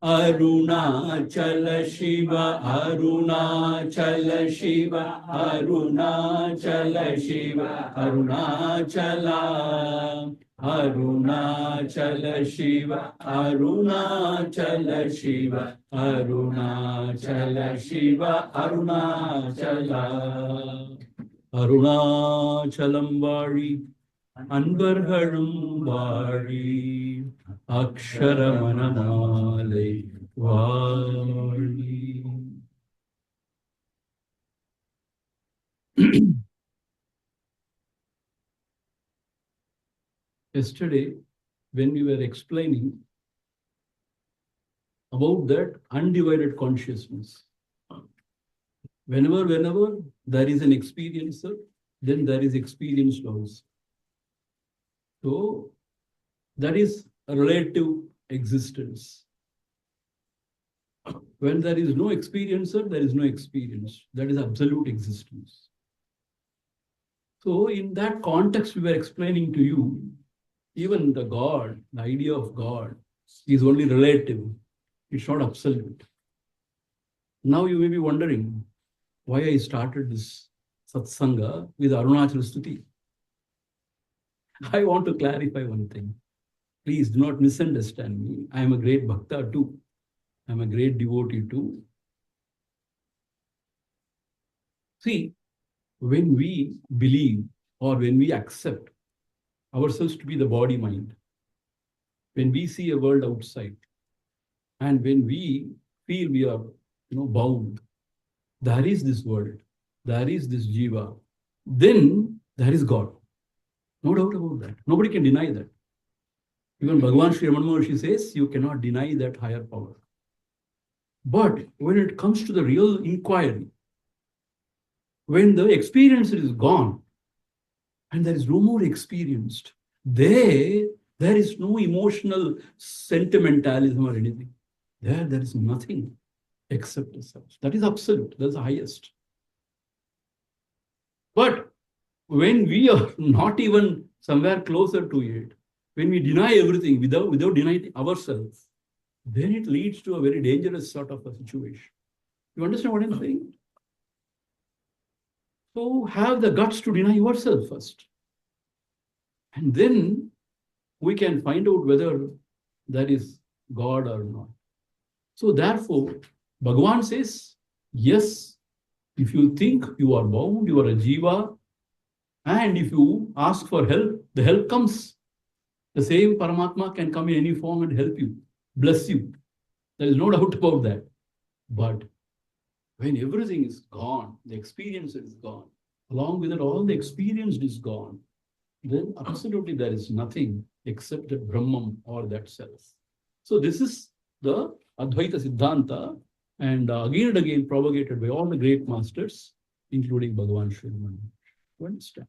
Arunachala Shiva, Arunachala Shiva, Arunachala Shiva, Arunachala. Arunachala Shiva, Arunachala Shiva, Arunachala Shiva, Arunachala. Arunachalam Vari, Anbargarum Vari, Aksharamanamale Vari. Yesterday, when we were explaining about that undivided consciousness, whenever there is an experiencer, then there is experienced also. So that is a relative existence. When there is no experiencer, there is no experience. That is absolute existence. So in that context, we were explaining to you, even the God, the idea of God is only relative. It's not absolute. Now you may be wondering why I started this satsanga with Arunachal Stuti. I want to clarify one thing. Please do not misunderstand me. I am a great bhakta too. I am a great devotee too. See, when we believe or when we accept ourselves to be the body mind, when we see a world outside, and when we feel we are bound, there is this world, there is this jiva, then there is God. No doubt about that. Nobody can deny that. Even Bhagavan Sri Ramana Swaroopananda says you cannot deny that higher power. But when it comes to the real inquiry, when the experience is gone and there is no more experienced, there is no emotional sentimentalism or anything. There is nothing except the self. That is absolute. That's the highest. But when we are not even somewhere closer to it, when we deny everything without denying ourselves, then it leads to a very dangerous sort of a situation. You understand what I'm saying? So have the guts to deny yourself first. And then we can find out whether that is God or not. So therefore, Bhagavan says, yes, if you think you are bound, you are a jiva, and if you ask for help, the help comes. The same Paramatma can come in any form and help you, bless you. There is no doubt about that. But when everything is gone, the experience is gone, along with it, all the experience is gone, then absolutely there is nothing except that Brahman or that self. So this is the Advaita Siddhanta, and again propagated by all the great masters, including Bhagavan Sri Ramana. You understand?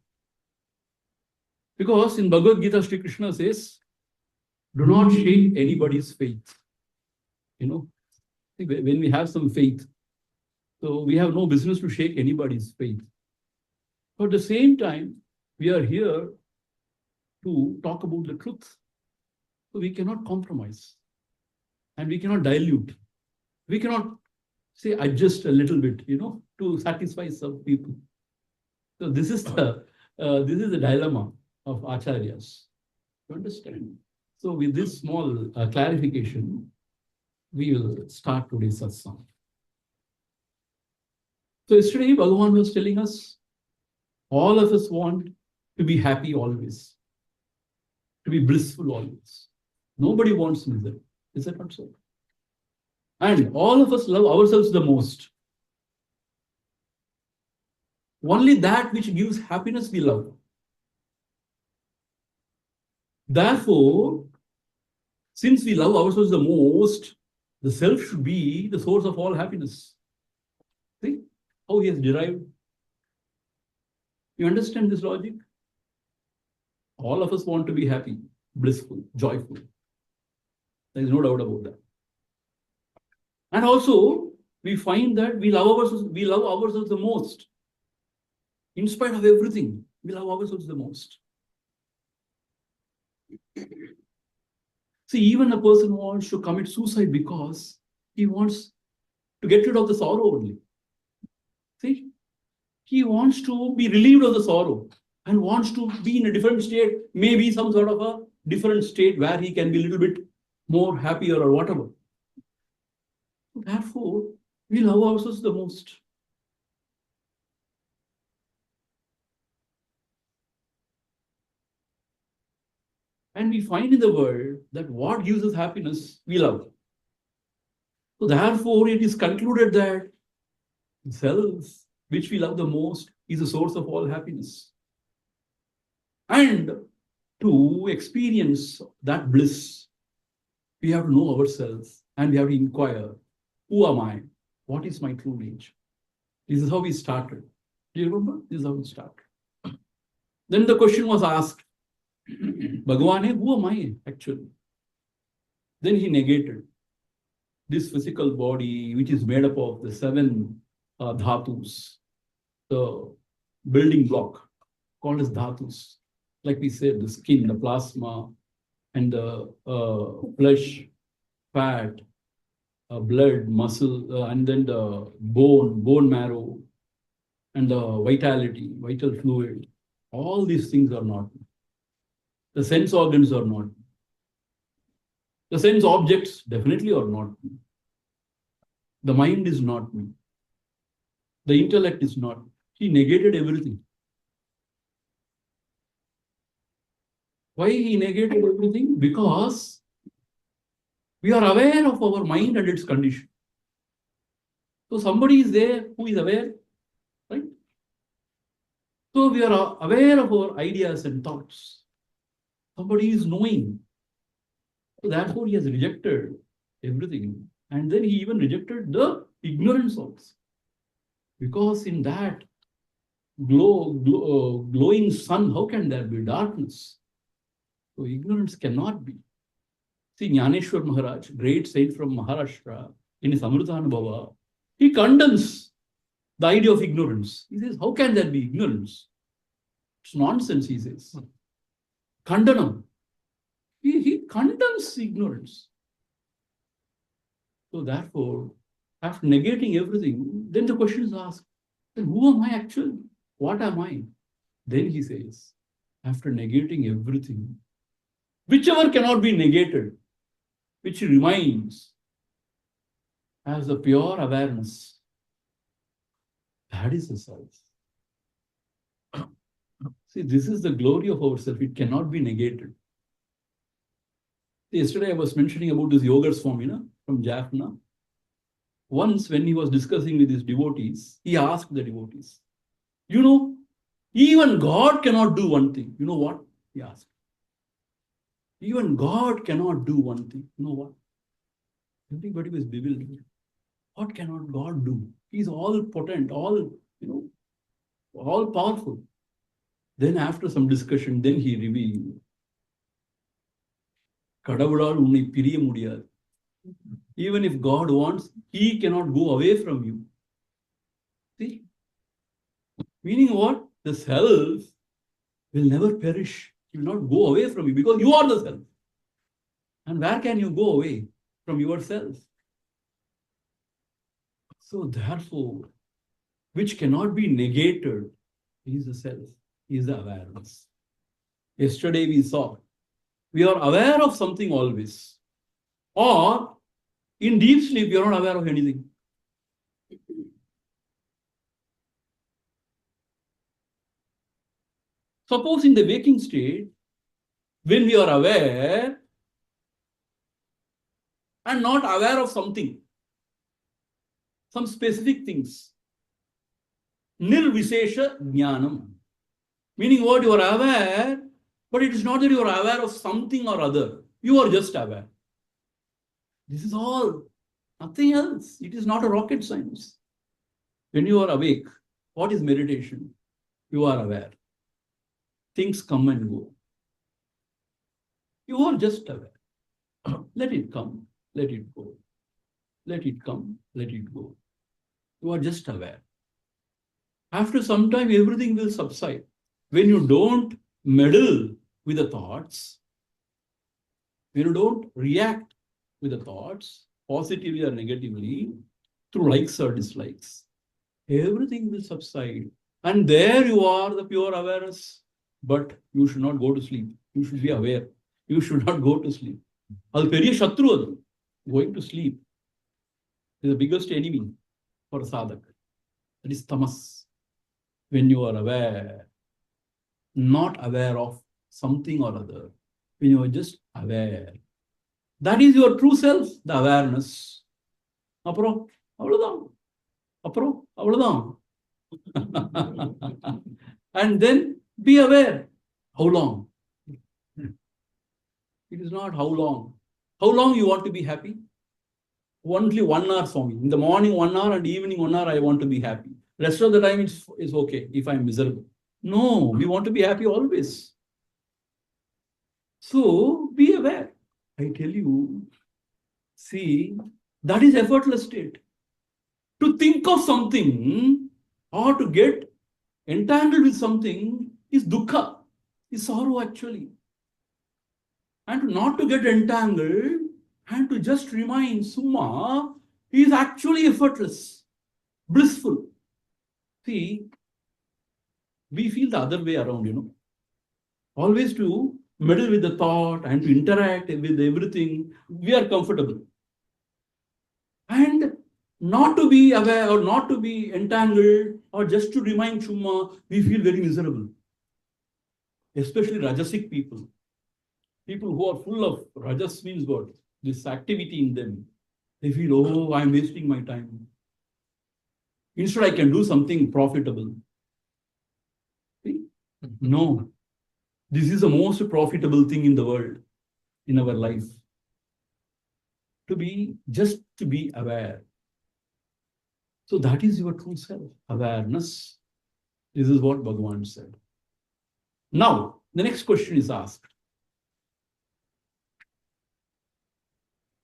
Because in Bhagavad Gita, Sri Krishna says, do not shake anybody's faith. When we have some faith, so we have no business to shake anybody's faith. But at the same time, we are here to talk about the truth. So we cannot compromise. And we cannot dilute. We cannot say adjust a little bit, to satisfy some people. So this is the dilemma of acharyas. You understand? So with this small clarification, we will start today's satsang. So yesterday, Bhagavan was telling us, all of us want to be happy always, to be blissful always. Nobody wants misery. Is that not so? And all of us love ourselves the most. Only that which gives happiness we love. Therefore, since we love ourselves the most, the self should be the source of all happiness. See how he has derived? You understand this logic? All of us want to be happy, blissful, joyful. There is no doubt about that. And also, we find that we love ourselves the most. In spite of everything, we love ourselves the most. See, even a person wants to commit suicide because he wants to get rid of the sorrow only. See, he wants to be relieved of the sorrow and wants to be in a different state, maybe some sort of a different state where he can be a little bit more happier or whatever. Therefore, we love ourselves the most. And we find in the world that what gives us happiness, we love. So therefore, it is concluded that self, which we love the most, is the source of all happiness. And to experience that bliss, we have to know ourselves and we have to inquire, who am I? What is my true nature? This is how we started. Do you remember? This is how we started. Then the question was asked, Bhagavane, who am I actually? Then he negated this physical body, which is made up of the seven dhatus, the building block called as dhatus. Like we said, the skin, the plasma, and the flesh, fat, blood, muscle, and then the bone marrow, and the vitality, vital fluid. All these things are not. The sense organs are not. The sense objects definitely are not. The mind is not me. The intellect is not. He negated everything. Why he negated everything? Because we are aware of our mind and its condition. So somebody is there who is aware, right? So we are aware of our ideas and thoughts. Somebody is knowing. So therefore he has rejected everything. And then he even rejected the ignorance also. Because in that glowing sun, how can there be darkness? So ignorance cannot be. See, Jnaneshwar Maharaj, great saint from Maharashtra, in his Amritanubhava, he condemns the idea of ignorance. He says, how can there be ignorance? It's nonsense, he says. Khandanam. He condemns ignorance. So therefore, after negating everything, then the question is asked, then who am I actually? What am I? Then he says, after negating everything, whichever cannot be negated, which remains as a pure awareness, that is the self. See, this is the glory of ourself. It cannot be negated. Yesterday I was mentioning about this Yoga Swami from Jaffna. Once when he was discussing with his devotees, he asked the devotees, even God cannot do one thing. You know what? He asked. Even God cannot do one thing. You know what? Everybody was bewildered. What cannot God do? He's all potent, all powerful. Then after some discussion, then he revealed, கடவுளால் உன்னை பிரிய முடியாது. Even if God wants, he cannot go away from you. See? Meaning what? The self will never perish. He will not go away from you because you are the self. And where can you go away from yourself? So therefore, which cannot be negated is the self, is the awareness. Yesterday we saw, we are aware of something always. Or in deep sleep, you are not aware of anything. Suppose in the waking state, when we are aware and not aware of something, some specific things, nirvisesha jnanam, meaning what? You are aware, but it is not that you are aware of something or other. You are just aware. This is all, nothing else. It is not a rocket science. When you are awake, what is meditation? You are aware. Things come and go. You are just aware. Let it come, let it go. Let it come, let it go. You are just aware. After some time, everything will subside. When you don't meddle with the thoughts, when you don't react with the thoughts, positively or negatively, through likes or dislikes, everything will subside. And there you are, the pure awareness. But you should not go to sleep. You should be aware. You should not go to sleep. Al periya shatru adu. Going to sleep is the biggest enemy for a sadhak. That is tamas. When you are aware, not aware of something or other, when you are just aware, that is your true self, the awareness. அப்புறம் அவ்வளவுதான். அப்புறம் அவ்வளவுதான். And then be aware. How long? It is not how long. How long you want to be happy? Only 1 hour, Swami. In the morning 1 hour and evening 1 hour, I want to be happy. Rest of the time it's okay if I'm miserable. No, we want to be happy always. So be aware. I tell you, see, that is effortless state. To think of something or to get entangled with something is dukkha, is sorrow actually. And not to get entangled and to just remain summa is actually effortless, blissful. See, we feel the other way around, Always to meddle with the thought and to interact with everything, we are comfortable. And not to be aware or not to be entangled or just to remain chumma, we feel very miserable. Especially Rajasic people. People who are full of Rajas means what? This activity in them. They feel, oh, I'm wasting my time. Instead, I can do something profitable. See? No. This is the most profitable thing in the world, in our life. Just to be aware. So that is your true self, awareness. This is what Bhagavan said. Now, the next question is asked.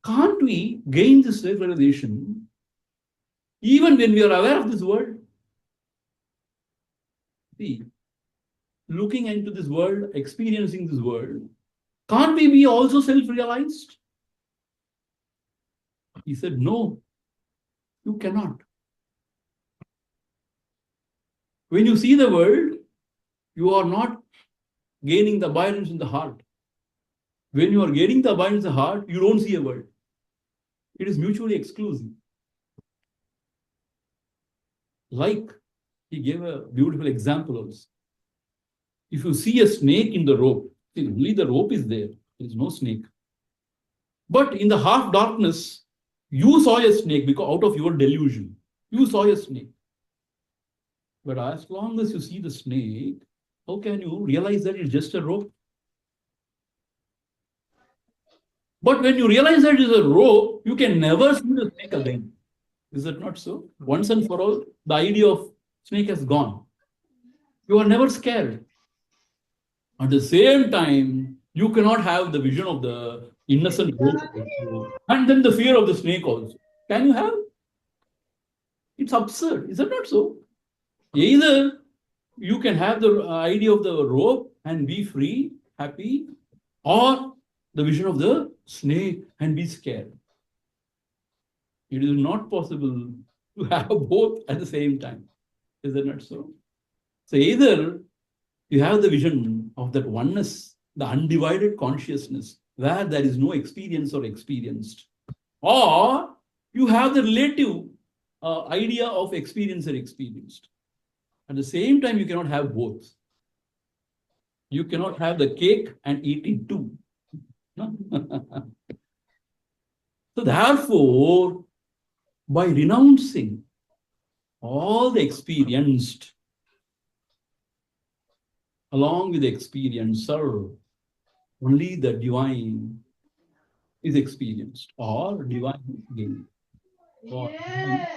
Can't we gain this self-realization even when we are aware of this world? See, looking into this world, experiencing this world, can't we be also self-realized? He said, no, you cannot. When you see the world, you are not gaining the abidance in the heart. When you are gaining the abidance in the heart, you don't see a world. It is mutually exclusive. Like, he gave a beautiful example also. If you see a snake in the rope, only the rope is there. There is no snake. But in the half darkness, you saw a snake because out of your delusion, you saw a snake. But as long as you see the snake, how can you realize that it's just a rope? But when you realize that it's a rope, you can never see the snake again. Is it not so? Once and for all, the idea of snake has gone. You are never scared. At the same time, you cannot have the vision of the innocent rope also, and then the fear of the snake also. Can you have? It's absurd. Is it not so? Either you can have the idea of the rope and be free, happy, or the vision of the snake and be scared. It is not possible to have both at the same time. Is it not so? So either you have the vision of that oneness, the undivided consciousness, where there is no experience or experienced, or you have the relative idea of experience or experienced. At the same time, you cannot have both. You cannot have the cake and eat it too. So therefore, by renouncing all the experienced along with the experiencer, only the divine is experienced or divine is gained. Yeah.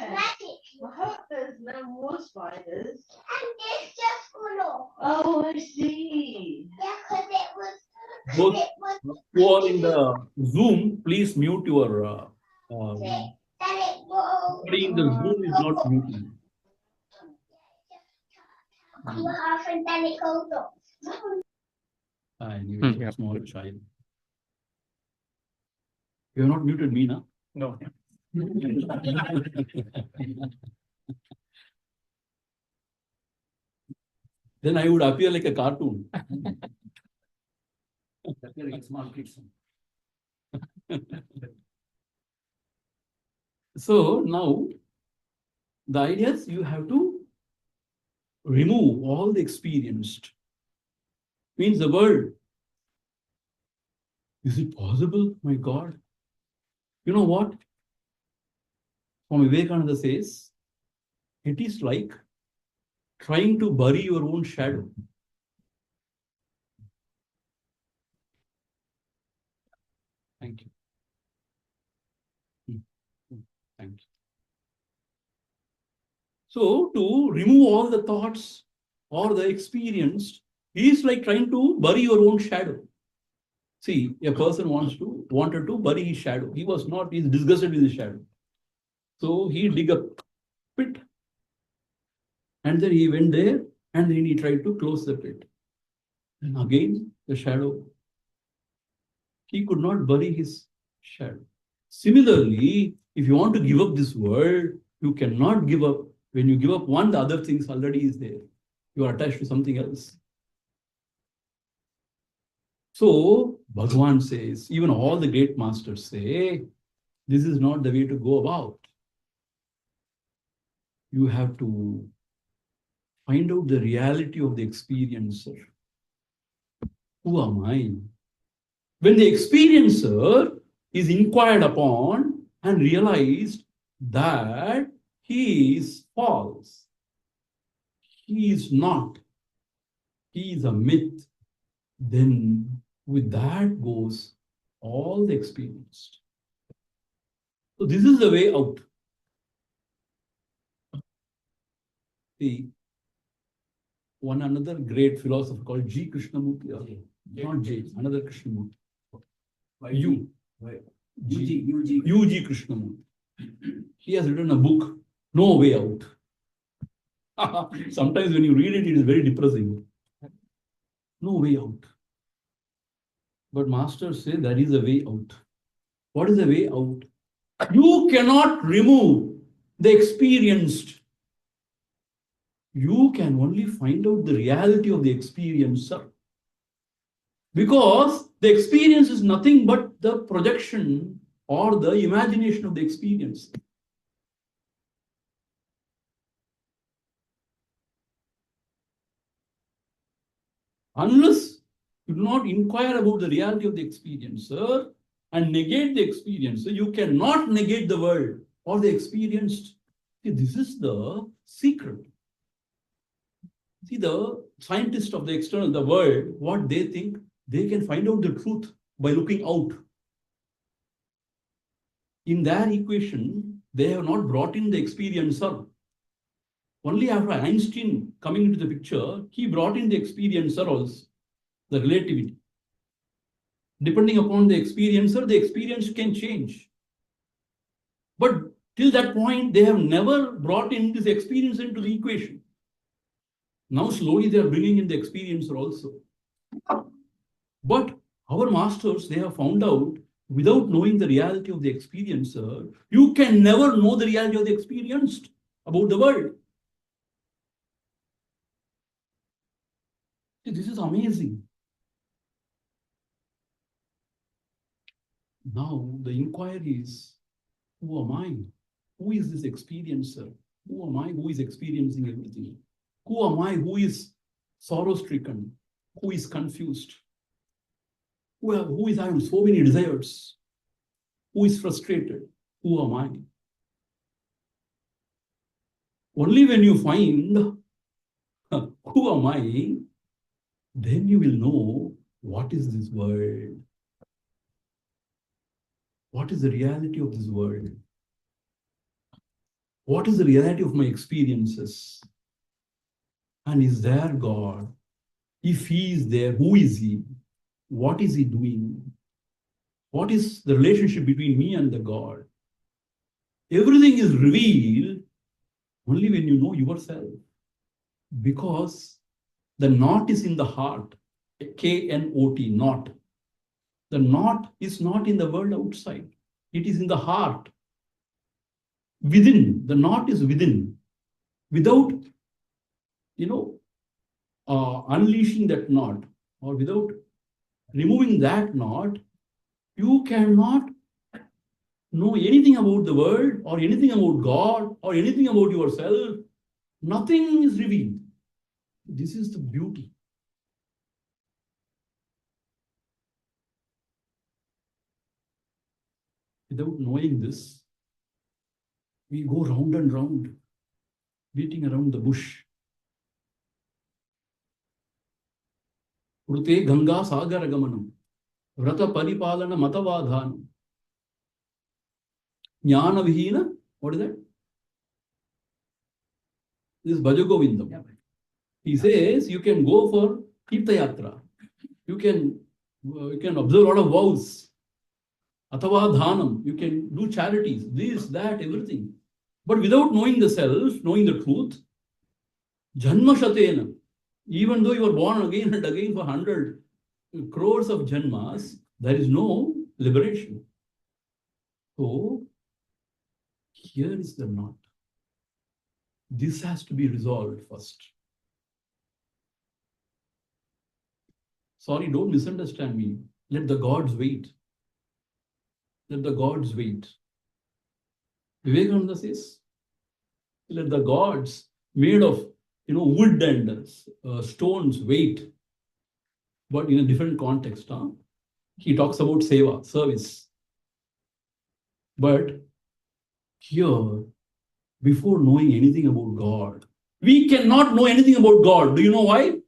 I hope there's no more spiders. And it's just gone off. Oh, I see. Yeah, because it was. Those who are in the Zoom, please mute your. Somebody in the Zoom is not muting. And then it goes off. Anyway, small child. You have not muted me, na? No. Then I would appear like a cartoon. So now the idea is you have to remove all the experienced. Means the world. Is it possible? My God. You know what? Swami Vivekananda says, it is like trying to bury your own shadow. Thank you. Thank you. So to remove all the thoughts or the experienced is like trying to bury your own shadow. See, a person wanted to bury his shadow. He's disgusted with his shadow. So he dig a pit and then he went there and then he tried to close the pit. And again, the shadow. He could not bury his shadow. Similarly, if you want to give up this world, you cannot give up. When you give up one, the other things already is there. You are attached to something else. So, Bhagavan says, even all the great masters say, this is not the way to go about. You have to find out the reality of the experiencer. Who am I? When the experiencer is inquired upon and realized that he is false, he is not, he is a myth, then with that goes all the experienced. So this is the way out. See, another great philosopher called G. Krishnamurti, not J, another Krishnamurti. U. G. Krishnamurti. He has written a book, No Way Out. Sometimes when you read it, it is very depressing. No way out. But masters say there is a way out. What is the way out? You cannot remove the experienced. You can only find out the reality of the experiencer. Because the experience is nothing but the projection or the imagination of the experience. Unless you do not inquire about the reality of the experiencer and negate the experiencer, you cannot negate the world or the experienced. See, this is the secret. See, the scientists of the external, the world, what they think, they can find out the truth by looking out. In their equation, they have not brought in the experiencer. Only after Einstein coming into the picture, he brought in the experiencer also, the relativity. Depending upon the experiencer, the experience can change. But till that point, they have never brought in this experience into the equation. Now slowly they are bringing in the experiencer also. But our masters, they have found out, without knowing the reality of the experiencer, you can never know the reality of the experienced about the world. See, this is amazing. Now the inquiry is, who am I? Who is this experiencer? Who am I who is experiencing everything? Who am I who is sorrow-stricken? Who is confused? Who is having so many desires? Who is frustrated? Who am I? Only when you find who am I, then you will know what is this world. What is the reality of this world? What is the reality of my experiences? And is there God? If He is there, who is He? What is He doing? What is the relationship between me and the God? Everything is revealed only when you know yourself. Because the knot is in the heart. K-N-O-T, knot. The knot is not in the world outside. It is in the heart. Within. The knot is within. Without, unleashing that knot, or without removing that knot, you cannot know anything about the world, or anything about God, or anything about yourself. Nothing is revealed. This is the beauty. Without knowing this, we go round and round, beating around the bush. Urte Ganga Sagar Gamanam, Vrata Paripalana Matavadhanam, Jnana Vihina, what is that? This is Bhajagovindam. Yeah. He says you can go for Tirtha Yatra. You can observe a lot of vows. Atava dhanam, you can do charities, this, that, everything. But without knowing the self, knowing the truth, janma shatena, even though you are born again and again for 100 crores of janmas, there is no liberation. So, here is the knot. This has to be resolved first. Sorry, don't misunderstand me. Let the gods wait. Let the gods wait. Vivekananda says, let the gods made of wood and stones wait. But in a different context. He talks about seva, service. But here, before knowing anything about God, we cannot know anything about God. Do you know why?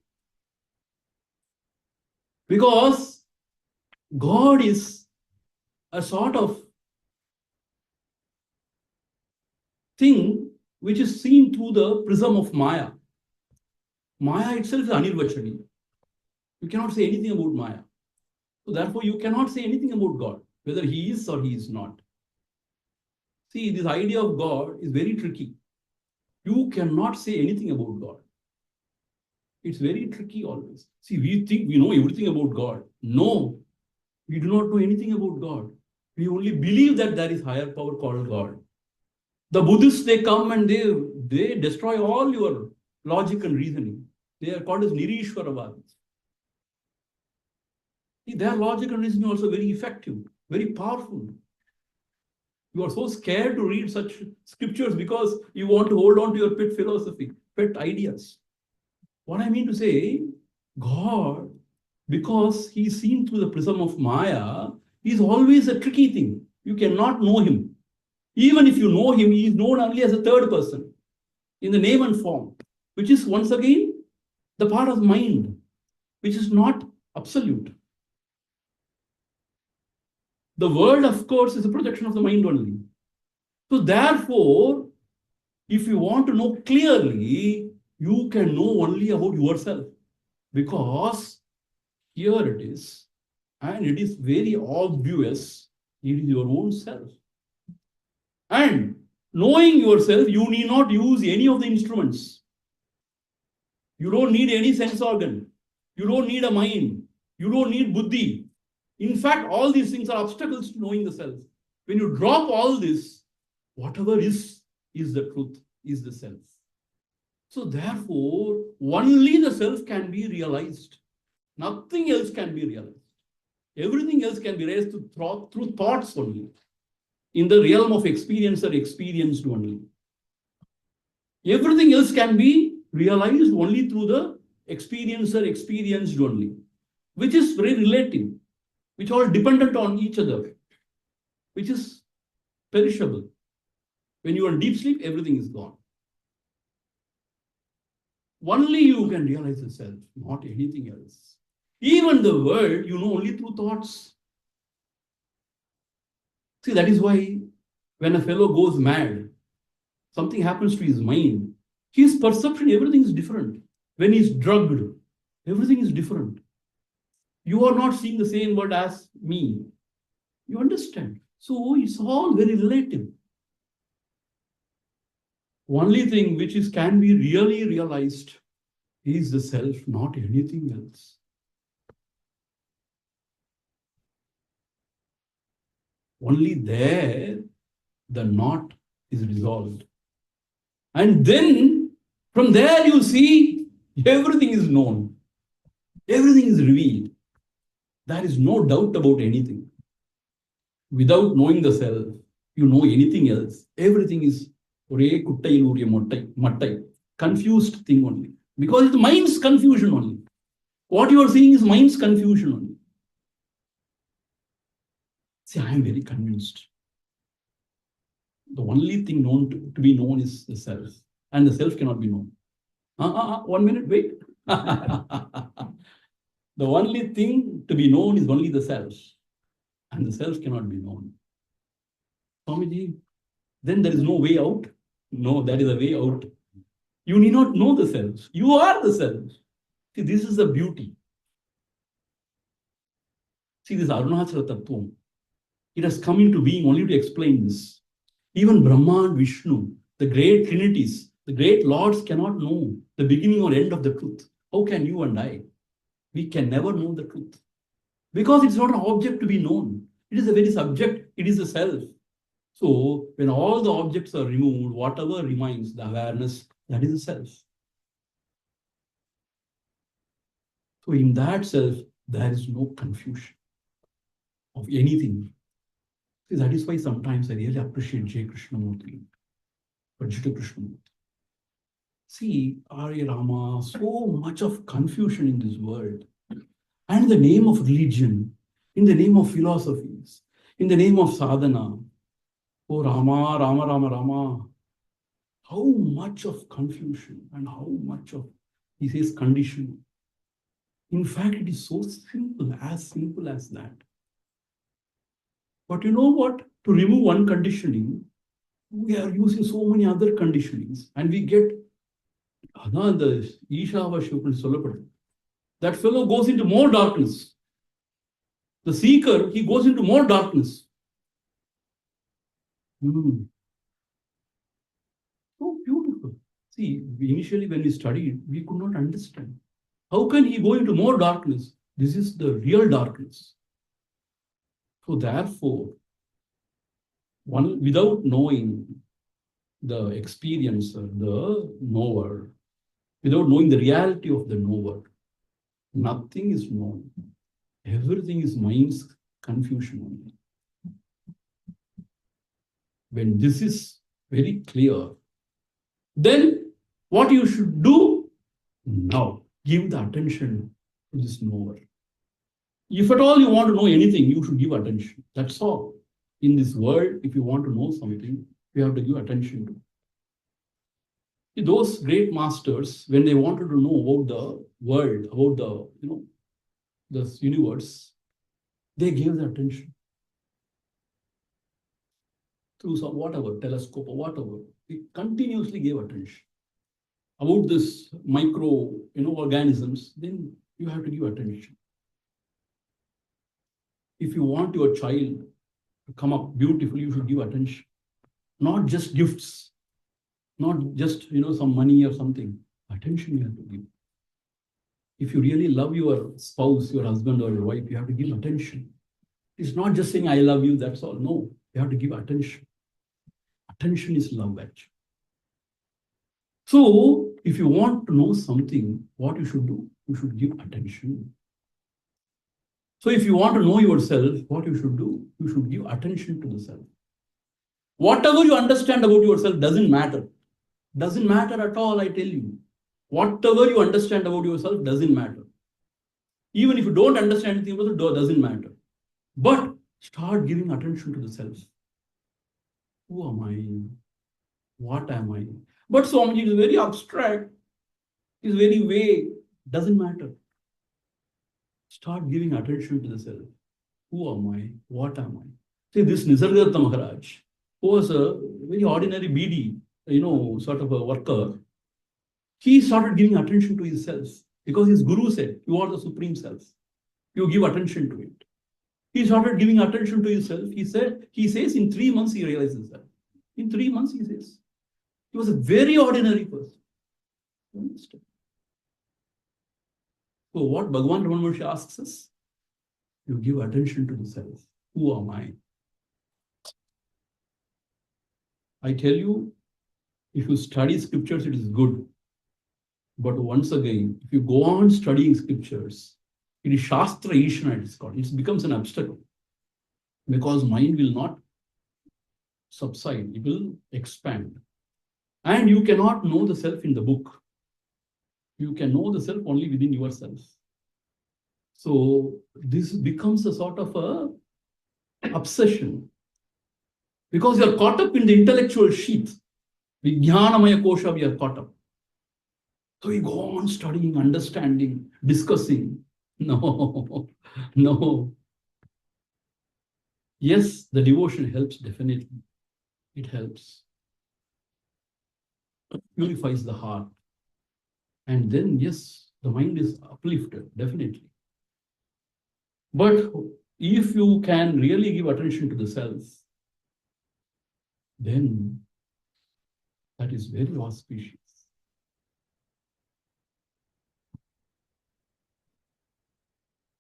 Because God is a sort of thing which is seen through the prism of Maya. Maya itself is anirvachani. You cannot say anything about Maya. So therefore, you cannot say anything about God, whether he is or he is not. See, this idea of God is very tricky. You cannot say anything about God. It's very tricky always. See, we think we know everything about God. No, we do not know anything about God. We only believe that there is higher power called God. The Buddhists, they come and they destroy all your logic and reasoning. They are called as Nirishwaravadis. See, their logic and reasoning are also very effective, very powerful. You are so scared to read such scriptures because you want to hold on to your pet philosophy, pet ideas. What I mean to say, God, because he is seen through the prism of Maya, he is always a tricky thing. You cannot know him. Even if you know him, he is known only as a third person in the name and form, which is once again the part of mind, which is not absolute. The world, of course, is a projection of the mind only. So therefore, if you want to know clearly, you can know only about yourself. Because here it is, and it is very obvious, it is your own self. And knowing yourself, you need not use any of the instruments. You don't need any sense organ. You don't need a mind. You don't need buddhi. In fact, all these things are obstacles to knowing the self. When you drop all this, whatever is the truth, is the self. So therefore, only the self can be realized. Nothing else can be realized. Everything else can be raised through thoughts only. In the realm of experience or experienced only. Everything else can be realized only through the experiencer experienced only, which is very relative, which are dependent on each other, which is perishable. When you are in deep sleep, everything is gone. Only you can realize the self, not anything else. Even the world, you know only through thoughts. See, that is why when a fellow goes mad, something happens to his mind, his perception, everything is different. When he's drugged, everything is different. You are not seeing the same world as me. You understand? So it's all very relative. Only thing which can be really realized is the self, not anything else. Only there the knot is resolved. And then from there you see everything is known. Everything is revealed. There is no doubt about anything. Without knowing the self, you know anything else. Everything is confused thing only. Because it's mind's confusion only. What you are seeing is mind's confusion only. See, I am very convinced. The only thing known to be known is the self. And the self cannot be known. 1 minute, wait. The only thing to be known is only the self. And the self cannot be known. Swamiji, then there is no way out? No, that is a way out. You need not know the self. You are the self. See, this is the beauty. See, this Arunachala Tattvam, it has come into being only to explain this. Even Brahma and Vishnu, the great trinities, the great lords cannot know the beginning or end of the truth. How can you and I? We can never know the truth. Because it's not an object to be known. It is a very subject. It is the self. So when all the objects are removed, whatever remains, the awareness, that is the self. So in that self, there is no confusion of anything. See, that is why sometimes I really appreciate J. Krishnamurti, Jita Krishnamurti. See, Arya Rama, so much of confusion in this world. And in the name of religion, in the name of philosophies, in the name of sadhana, oh Rama, Rama, Rama, Rama, how much of confusion and how much of, he says, conditioning. In fact, it is so simple as that. But you know what? To remove one conditioning, we are using so many other conditionings and we get the Ishava Shukul. That fellow goes into more darkness. The seeker, he goes into more darkness. So beautiful. See, initially when we studied, we could not understand. How can he go into more darkness? This is the real darkness. So therefore, one without knowing the experiencer, the knower, without knowing the reality of the knower, nothing is known. Everything is mind's confusion only. When this is very clear, then what you should do now, give the attention to this knower. If at all you want to know anything, you should give attention. That's all. In this world, if you want to know something, you have to give attention to it. Those great masters, when they wanted to know about the world, about the, this universe, they gave the attention. Through some whatever, telescope or whatever, they continuously gave attention. About this micro, organisms, then you have to give attention. If you want your child to come up beautifully, you should give attention. Not just gifts, not just some money or something. Attention you have to give. If you really love your spouse, your husband or your wife, you have to give attention. It's not just saying I love you, that's all. No, you have to give attention. Attention is love, actually. So if you want to know something, what you should do? You should give attention. So if you want to know yourself, what you should do? You should give attention to the self. Whatever you understand about yourself doesn't matter. Doesn't matter at all, I tell you. Whatever you understand about yourself doesn't matter. Even if you don't understand anything about it, doesn't matter. But start giving attention to the self. Who am I? What am I? But Swamiji is very abstract. Is very vague. Doesn't matter. Start giving attention to the self. Who am I? What am I? See, this Nisargadatta Maharaj, who was a very ordinary BD, sort of a worker, he started giving attention to himself because his guru said, you are the supreme self. You give attention to it. He started giving attention to himself. He says in 3 months he realizes that. In 3 months, he says. He was a very ordinary person. So what Bhagavan Ramana Maharshi asks us, you give attention to the self. Who am I? I tell you, if you study scriptures, it is good. But once again, if you go on studying scriptures, it is Shastra Ishna, it is called. It becomes an obstacle because mind will not subside, it will expand. And you cannot know the self in the book. You can know the self only within yourself. So this becomes a sort of a obsession because you are caught up in the intellectual sheath. Vijnanamaya kosha, we are caught up. So we go on studying, understanding, discussing. No, no. Yes, the devotion helps, definitely. It helps. It purifies the heart. And then, yes, the mind is uplifted, definitely. But if you can really give attention to the self, then that is very auspicious.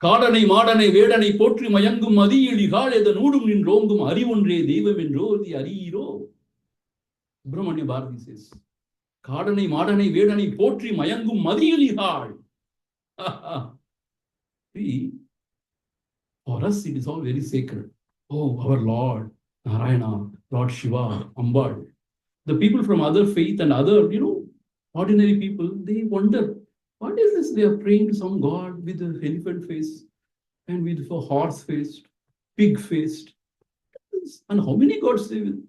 காடனை மாடனை வேடனை போற்றி மயங்கும் மதியிழிகாள் எத நூடும் நின்றோங்கும் அறிவொன்றே தெய்வம் என்றோ தி அறியீரோ. Subramanya Bharati says, காடனை மாடனை வேடனை போற்றி மயங்கும் மதியிழிகாள். See, for us it is all very sacred. Oh, our Lord, Narayana, Lord Shiva, Ambal. The people from other faith and other, ordinary people, they wonder, what is this? They are praying to some god with an elephant face and with a horse faced, pig faced. And how many gods they will?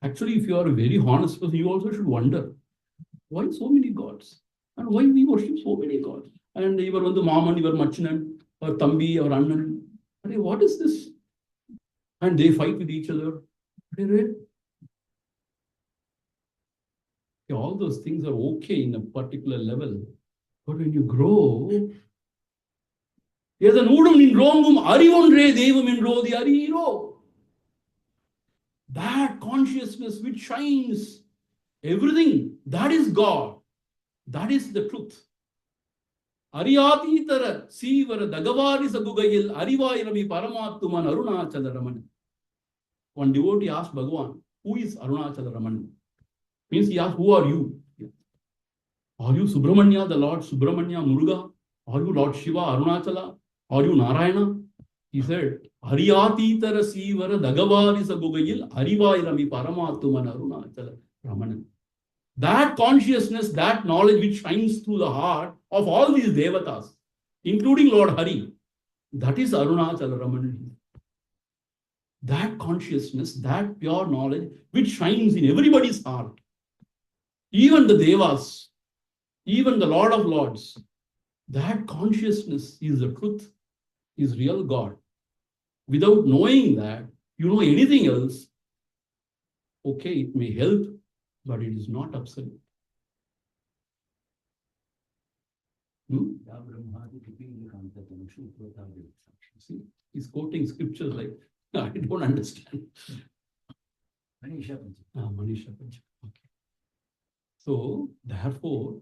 Actually, if you are a very honest person, you also should wonder, why so many gods? And why we worship so many gods? And even on the Maman, your Machinan, or Tambi, or Annan. What is this? And they fight with each other. All those things are okay in a particular level. But when you grow, that consciousness which shines everything, that is God. That is the truth. Ariyatitara Sivara Dagavari Sagugayil Arivairami Paramattuman Arunachala Ramana. One devotee asked Bhagavan, who is Arunachala Ramana? Means he asked, who are you? Are you Subramanya, the Lord Subramanya Muruga? Are you Lord Shiva Arunachala? Are you Narayana? He said, Ariyatitara Sivara Dagavari Sagugayil Arivairami Paramattuman Arunachala Ramana. That consciousness, that knowledge which shines through the heart of all these devatas, including Lord Hari, that is Arunachala Ramana. That consciousness, that pure knowledge which shines in everybody's heart, even the devas, even the Lord of Lords, that consciousness is the truth, is real God. Without knowing that, you know anything else, okay, it may help, but it is not absolute. See, he's quoting scriptures like, I don't understand. Manisha Pancham. Okay. So, therefore,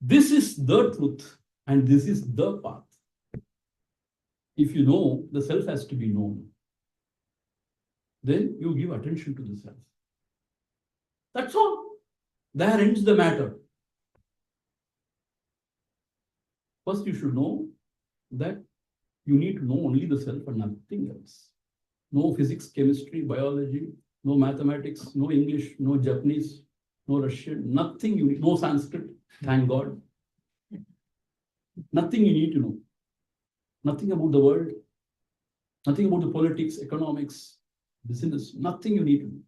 this is the truth and this is the path. If you know, the self has to be known. Then you give attention to the self. That's all. There ends the matter. First, you should know that you need to know only the self and nothing else. No physics, chemistry, biology, no mathematics, no English, no Japanese, no Russian, nothing you need, no Sanskrit, thank God. Nothing you need to know. Nothing about the world, nothing about the politics, economics, business, nothing you need to know.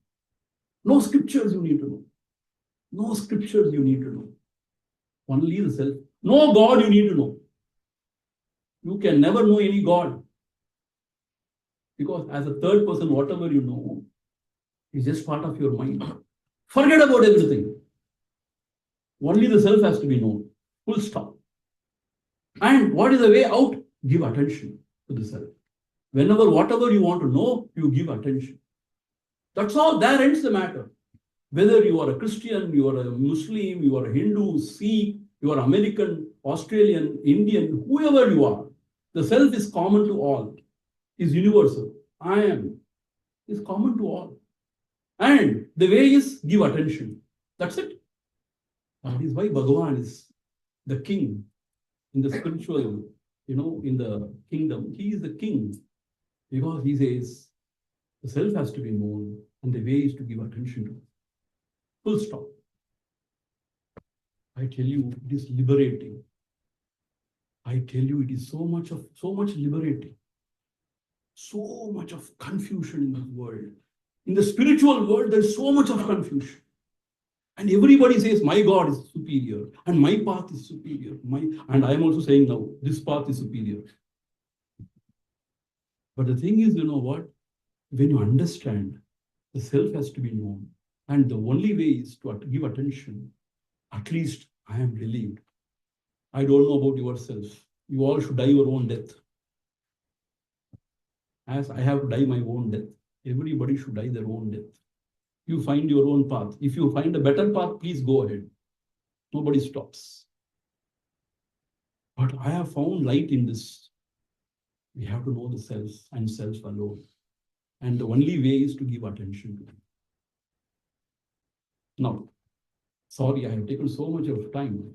No scriptures you need to know. No scriptures you need to know. Only the self. No God you need to know. You can never know any God. Because as a third person, whatever you know is just part of your mind. Forget about everything. Only the self has to be known. Full stop. And what is the way out? Give attention to the self. Whenever, whatever you want to know, you give attention. That's all. There ends the matter. Whether you are a Christian, you are a Muslim, you are a Hindu, Sikh, you are American, Australian, Indian, whoever you are, the self is common to all, is universal. I am is common to all. And the way is give attention. That's it. That is why Bhagavan is the king in the spiritual, in the kingdom. He is the king because he says the self has to be known and the way is to give attention to it. Full stop. I tell you, it is liberating. I tell you, it is so much liberating. So much of confusion in this world. In the spiritual world, there's so much of confusion. And everybody says, my God is superior, and my path is superior. And I am also saying now, this path is superior. But the thing is, you know what? When you understand, the self has to be known. And the only way is to give attention. At least I am relieved. I don't know about yourself. You all should die your own death. As I have to die my own death. Everybody should die their own death. You find your own path. If you find a better path, please go ahead. Nobody stops. But I have found light in this. We have to know the self and self alone. And the only way is to give attention to it. Now, sorry, I have taken so much of time.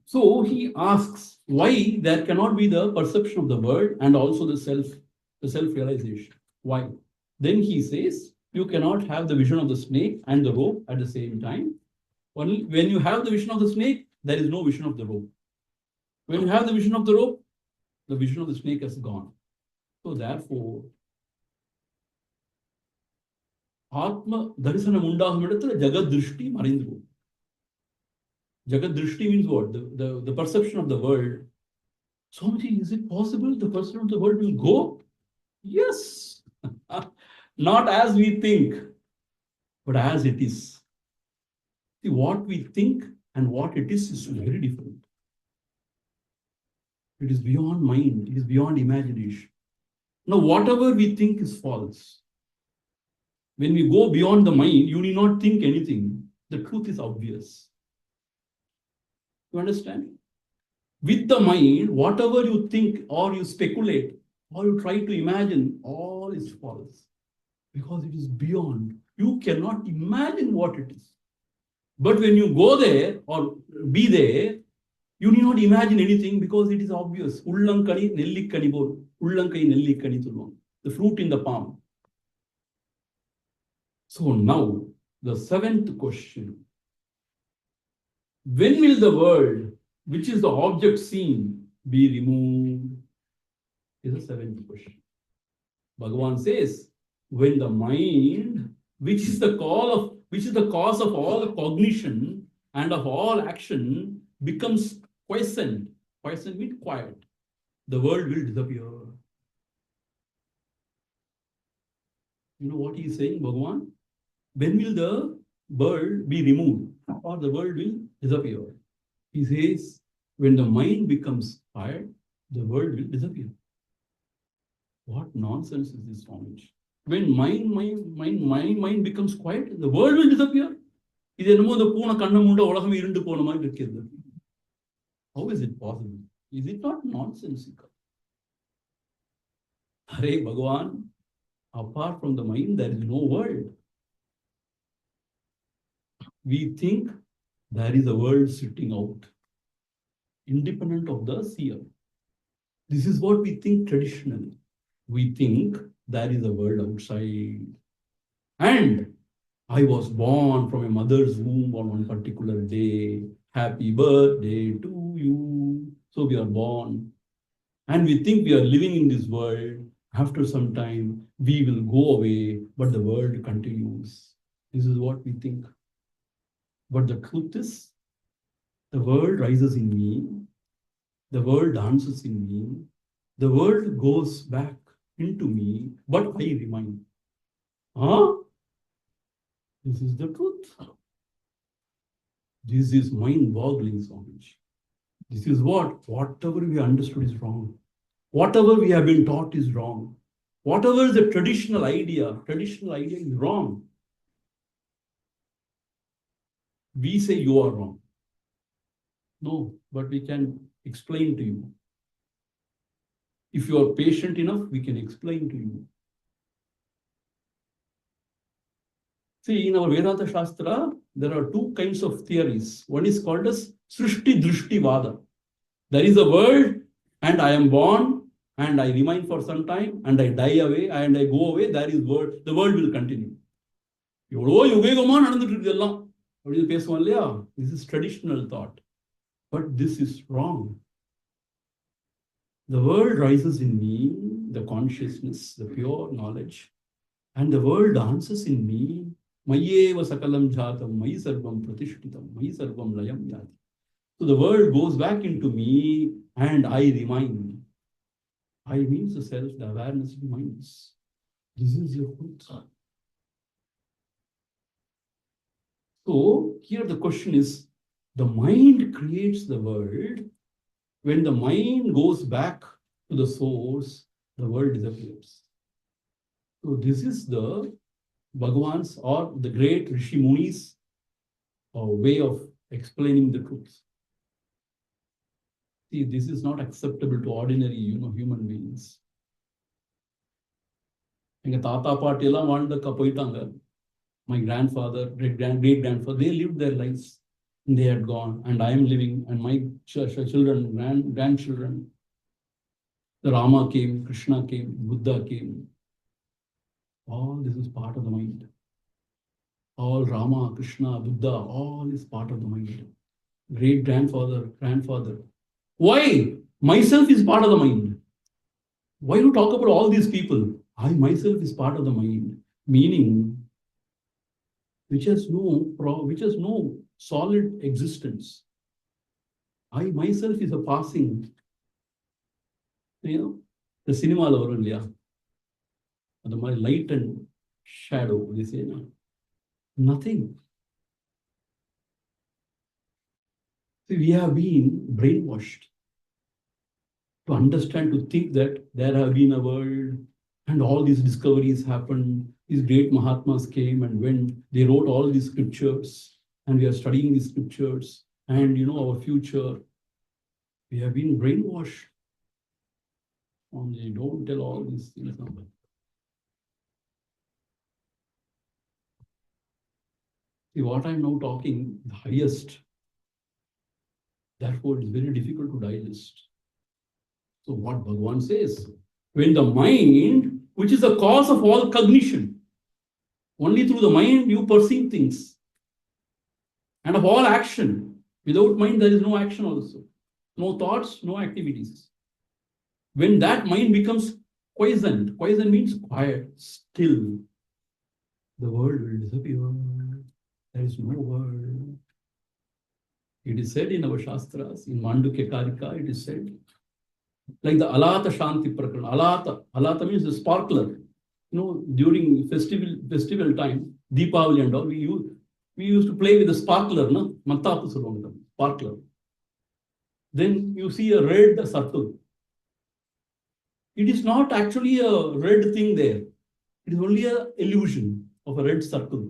So he asks why there cannot be the perception of the world and also the self-realization. Why? Then he says, you cannot have the vision of the snake and the rope at the same time. Only when you have the vision of the snake, there is no vision of the rope. When you have the vision of the rope, the vision of the snake has gone. So therefore, Atma darisana undagum edathila Jagad Drishti marindru. Jagad Drishti means what? The perception of the world. Swamiji, is it possible the perception of the world will go? Yes. Not as we think, but as it is. See, what we think and what it is very different. It is beyond mind. It is beyond imagination. Now, whatever we think is false. When we go beyond the mind, you need not think anything. The truth is obvious. You understand? With the mind, whatever you think or you speculate or you try to imagine, all is false. Because it is beyond. You cannot imagine what it is. But when you go there or be there, you need not imagine anything because it is obvious. Ullankani nellikkani bol. Ullankai nellikkani tulvom. The fruit in the palm. So now, the seventh question. When will the world, which is the object seen, be removed? Is the seventh question. Bhagavan says, when the mind, which is the cause of all cognition and of all action, becomes quiescent. Quiescent means quiet. The world will disappear. You know what he is saying, Bhagavan? When will the world be removed or the world will disappear? He says, when the mind becomes quiet, the world will disappear. What nonsense is this, Swamiji? When mind becomes quiet, the world will disappear. How is it possible? Is it not nonsensical? Hare Bhagavan, apart from the mind, there is no world. We think there is a world sitting out, independent of the seer. This is what we think traditionally. We think there is a world outside. And I was born from a mother's womb on one particular day. Happy birthday to you. So we are born. And we think we are living in this world. After some time, we will go away, but the world continues. This is what we think. But the truth is, the world rises in me. The world dances in me. The world goes back into me, but I remain. Huh? This is the truth. This is mind-boggling, Swamiji. This is whatever we understood is wrong. Whatever we have been taught is wrong. Whatever is the traditional idea is wrong. We say you are wrong. No, but we can explain to you. If you are patient enough, we can explain to you. See, in our Vedanta Shastra, there are two kinds of theories. One is called as Srishti Drishti Vada. There is a world, and I am born, and I remain for some time, and I die away, and I go away. There is world. The world will continue. This is traditional thought. But this is wrong. The world rises in me, the consciousness, the pure knowledge, and the world dances in me. Mayeva sakalam jatam, mayi sarvam pratishtitam, mayi sarvam layam yati. So the world goes back into me and I remain. I means the self, the awareness remains. This is your truth. So here the question is, the mind creates the world. When the mind goes back to the source, the world disappears. So this is the Bhagavan's or the great Rishi Muni's way of explaining the truth. See, this is not acceptable to ordinary, human beings. My grandfather, great-grandfather, they lived their lives. And they had gone, and I am living, and my children, grandchildren. The Rama came, Krishna came, Buddha came. All this is part of the mind. All Rama, Krishna, Buddha, all is part of the mind. Great-grandfather, grandfather. Why? Myself is part of the mind. Why do you talk about all these people? I myself is part of the mind. Meaning, which has no solid existence. I myself is a passing, the cinema the light and shadow, they say, no? Nothing. See, we have been brainwashed to understand, to think that there have been a world and all these discoveries happened. These great Mahatmas came and went. They wrote all these scriptures, and we are studying these scriptures. And our future, we have been brainwashed. Only don't tell all these things. See, what I'm now talking, the highest. Therefore, it's very difficult to digest. So what Bhagavan says, when the mind, which is the cause of all cognition, only through the mind you perceive things, and of all action, without mind there is no action also, no thoughts, no activities. When that mind becomes quiescent means quiet, still, the world will disappear. There is no world. It is said in our Shastras, in Mandukya Karika, it is said, like the Alata Shanti Prakarana. Alata means the sparkler. During festival time, Deepavali and all, we used to play with the sparkler, no? Mattapu solvanga, sparkler. Then you see a red circle. It is not actually a red thing there. It is only an illusion of a red circle.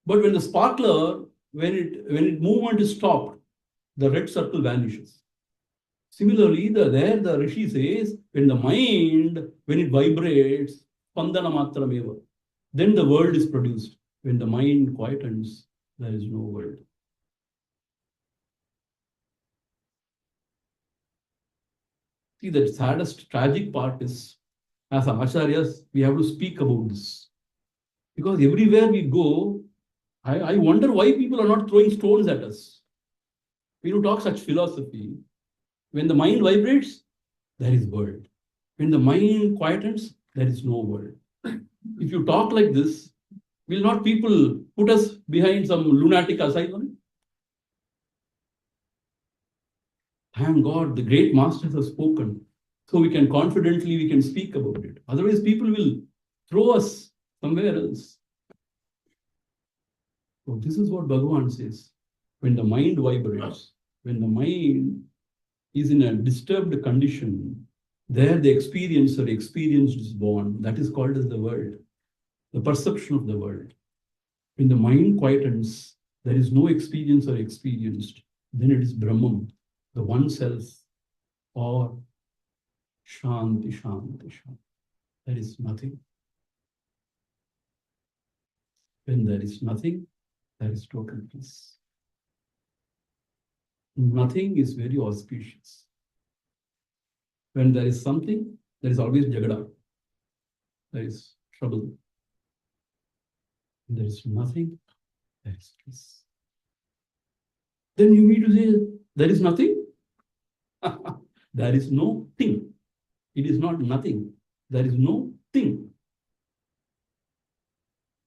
But when the sparkler, when its movement is stopped, the red circle vanishes. Similarly, the Rishi says, when the mind, when it vibrates, spandana matrameva, then the world is produced. When the mind quietens, there is no world. See, the saddest, tragic part is, as acharyas, we have to speak about this. Because everywhere we go, I wonder why people are not throwing stones at us. We don't talk such philosophy. When the mind vibrates, there is world. When the mind quietens, there is no world. If you talk like this, will not people put us behind some lunatic asylum? Thank God, the great masters have spoken. So we can speak about it. Otherwise, people will throw us somewhere else. So this is what Bhagavan says. When the mind vibrates, when the mind is in a disturbed condition, there the experience is born. That is called as the world, the perception of the world. When the mind quietens, there is no experience or experienced. Then it is Brahman, the one self, or Shanti, Shanti, Shanti. There is nothing. When there is nothing, there is total peace. Nothing is very auspicious. When there is something, there is always jagada. There is trouble. When there is nothing, there is peace. Then you need to say, there is nothing. There is no thing. It is not nothing. There is no thing.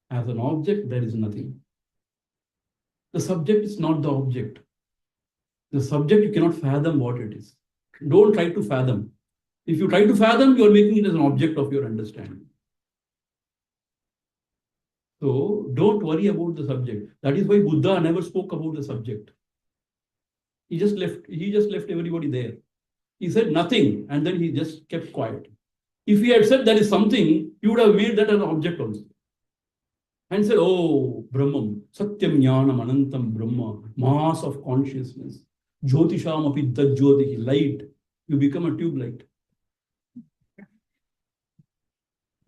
As an object, there is nothing. The subject is not the object. The subject, you cannot fathom what it is. Don't try to fathom. If you try to fathom, you are making it as an object of your understanding. So don't worry about the subject. That is why Buddha never spoke about the subject. He just left everybody there. He said nothing, and then he just kept quiet. If he had said there is something, he would have made that an object also. And said, oh, Brahman, Satyam Jnanam Anantam Brahma, mass of consciousness, Jyotisham api Dajjyotihi, light. You become a tube light.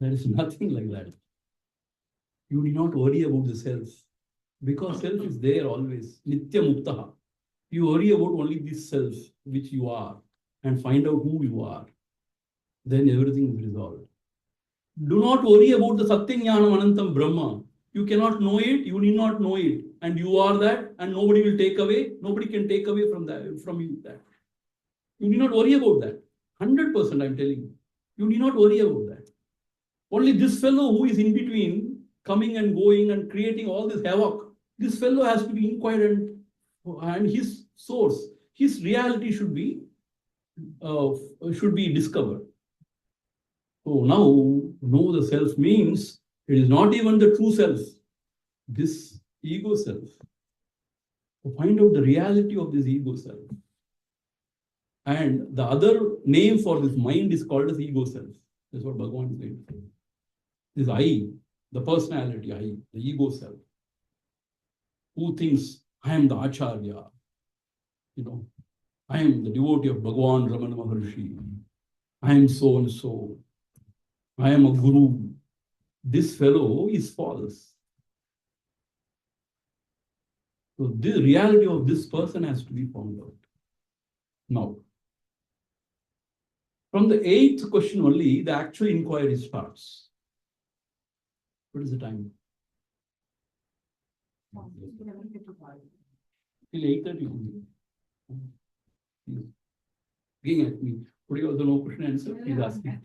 There is nothing like that. You need not worry about the self, because self is there always. Nitya Muktaha. You worry about only this self, which you are, and find out who you are. Then everything is resolved. Do not worry about the Satyam Jnanam Anantam Brahma. You cannot know it, you need not know it. And you are that, and nobody will take away, nobody can take away from you that. You need not worry about that. 100% I'm telling you. You need not worry about that. Only this fellow who is in between, coming and going and creating all this havoc, this fellow has to be inquired, and his source, his reality should be discovered. So now, know the self means it is not even the true self, this ego self. So find out the reality of this ego self. And the other name for this mind is called as ego self. That's what Bhagavan is saying. This I, the personality I, the ego self, who thinks I am the Acharya, I am the devotee of Bhagavan Ramana Maharshi, I am so and so, I am a guru. This fellow is false. So the reality of this person has to be found out. Now, from the 8th question only, the actual inquiry starts. What is the time? Till 8:30 only. He's looking at me. Would you also know question answer? He's asking.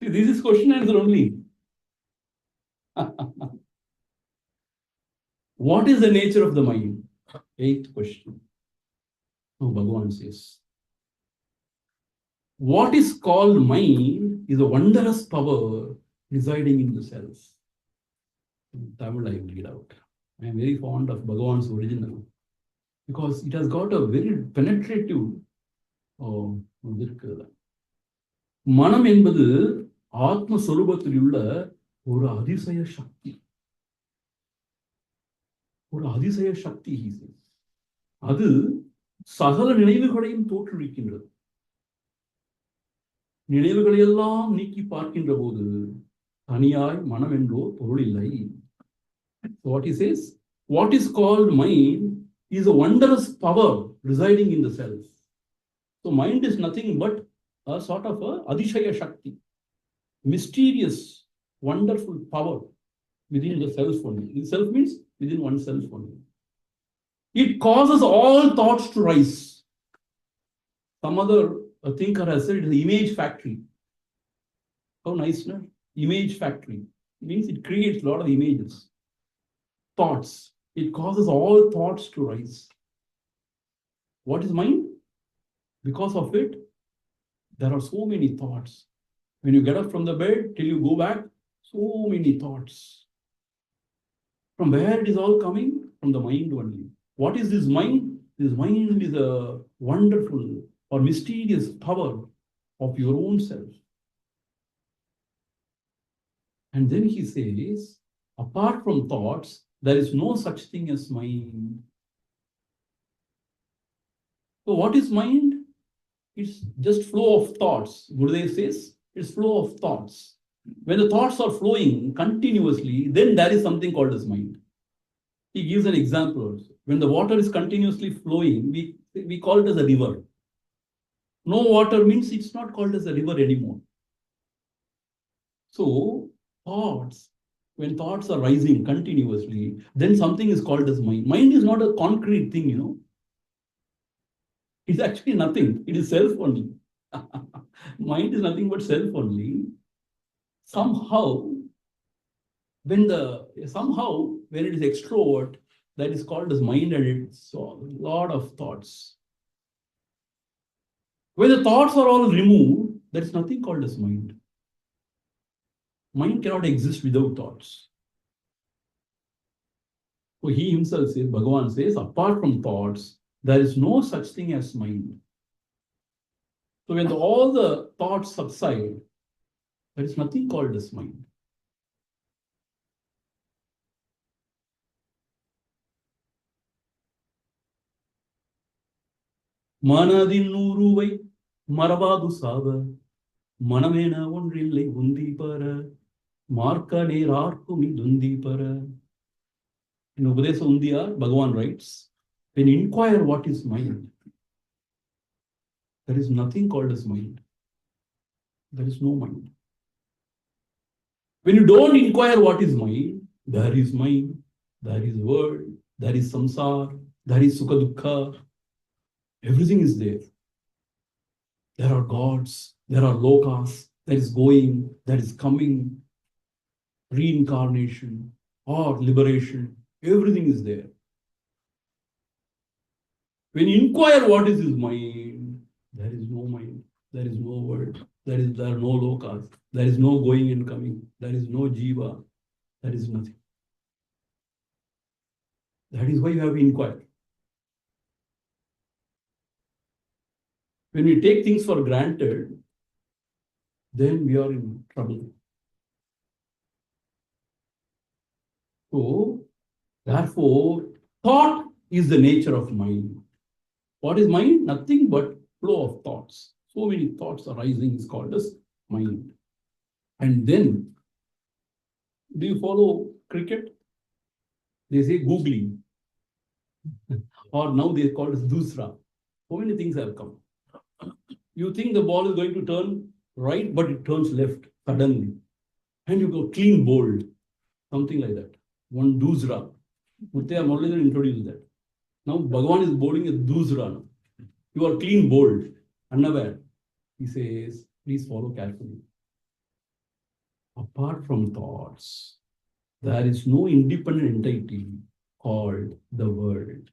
See, this is question answer only. What is the nature of the mind? 8th question. So Bhagavan says, what is called mind is a wondrous power residing in the self. In Tamil I will read out. I am very fond of Bhagavan's original because it has got a very penetrative மனம் என்பது ஆத்ம சொரூபத்தில் உள்ள ஒரு அதிசய சக்தி. ஒரு அதிசய சக்தி. அது சகல நினைவுகளையும் தோற்றுவிக்கின்றது. நினைவுகளையெல்லாம் நீக்கி பார்க்கின்ற போது தனியாய் மனம் என்றோ பொருள் இல்லை. What he says, what is called mind is a wondrous power residing in the self. So mind is nothing but a sort of a adishaya shakti, mysterious, wonderful power within the self only. The self means within oneself only. It causes all thoughts to rise. Some other thinker has said it is the image factory. How nice, no? Image factory. It means it creates a lot of images. Thoughts. It causes all thoughts to rise. What is mind? Because of it, there are so many thoughts. When you get up from the bed till you go back, so many thoughts. From where it is all coming? From the mind only. What is this mind? This mind is a wonderful or mysterious power of your own self. And then he says, apart from thoughts, there is no such thing as mind. So what is mind? It's just flow of thoughts. Gurudev says it's flow of thoughts. When the thoughts are flowing continuously, then there is something called as mind. He gives an example also. When the water is continuously flowing, we call it as a river. No water means it's not called as a river anymore. So thoughts, when thoughts are rising continuously, then something is called as mind. Mind is not a concrete thing, you know. It's actually nothing. It is self only. Mind is nothing but self only. Somehow, when it is extrovert, that is called as mind, and it's a lot of thoughts. When the thoughts are all removed, there is nothing called as mind. Mind cannot exist without thoughts. So he himself says, Bhagavan says, apart from thoughts, there is no such thing as mind. So when all the thoughts subside, there is nothing called as mind. Manadin uruvai maravadu sava manamena ondrillai undi para marka nerarkumi dundi para. In Upadesa Undiya, Bhagavan writes, when you inquire what is mind, there is nothing called as mind. There is no mind. When you don't inquire what is mind, there is world, there is samsara, there is sukha dukkha. Everything is there. There are gods, there are lokas, there is going, there is coming, reincarnation or liberation. Everything is there. When you inquire what is his mind, there is no mind, there is no world, there are no lokas, there is no going and coming, there is no jiva, there is nothing. That is why you have to inquire. When we take things for granted, then we are in trouble. So, therefore, thought is the nature of mind. What is mind? Nothing but flow of thoughts. So many thoughts arising is called as mind. And then, do you follow cricket? They say googling. Or now they call it dusra. So many things have come. You think the ball is going to turn right, but it turns left suddenly. And you go clean bowled. Something like that. One dusra. Muttiya Muralidharan introduced that. Now Bhagavan is bowling a dusra. You are clean bowled, unaware. He says, please follow carefully. Apart from thoughts, there is no independent entity called the world.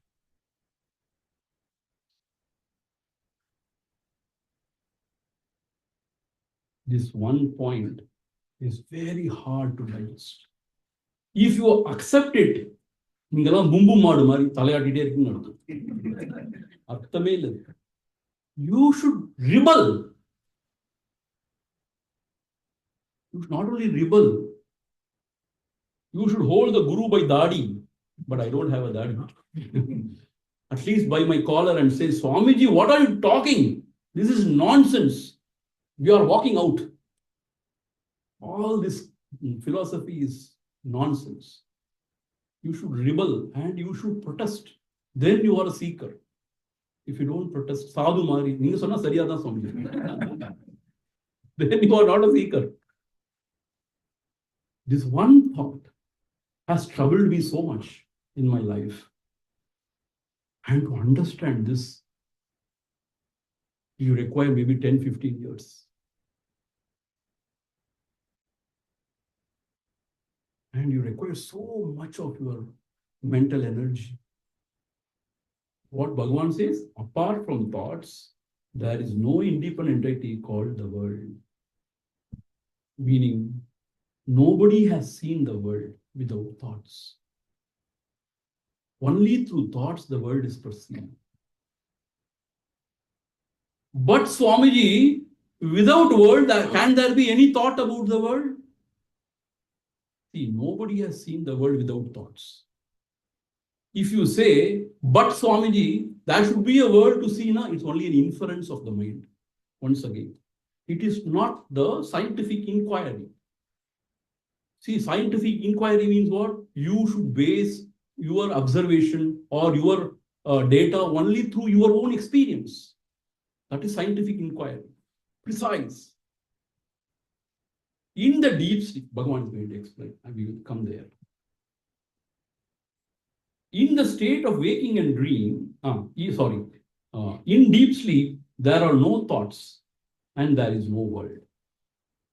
This one point is very hard to digest. If you accept it, நீங்கெல்லாம் பும்பு மாடு மாதிரி தலையாட்டிட்டே இருக்குன்னு அர்த்தம். அர்த்தமே இல்லை. You should rebel. You should not only rebel, you should hold the guru by dadi, but I don't have a dadi. At least by my collar and say, Swamiji, what are you talking? This is nonsense. We are walking out. All this philosophy is nonsense. You should rebel and you should protest. Then you are a seeker. If you don't protest, sadhu mari, neenga sonna sariya dhaan Swamiji. Then you are not a seeker. This one thought has troubled me so much in my life. And to understand this, you require maybe 10-15 years. And you require so much of your mental energy. What Bhagavan says, apart from thoughts, there is no independent entity called the world. Meaning, nobody has seen the world without thoughts. Only through thoughts the world is perceived. But Swamiji, without world, can there be any thought about the world? See, nobody has seen the world without thoughts. If you say, but Swamiji, there should be a world to see, it's only an inference of the mind. Once again, it is not the scientific inquiry. See, scientific inquiry means what? You should base your observation or your data only through your own experience. That is scientific inquiry. Precise. In the deep sleep, Bhagavan is going to explain, and we will come there. In the state of waking and dream, in deep sleep, there are no thoughts and there is no world.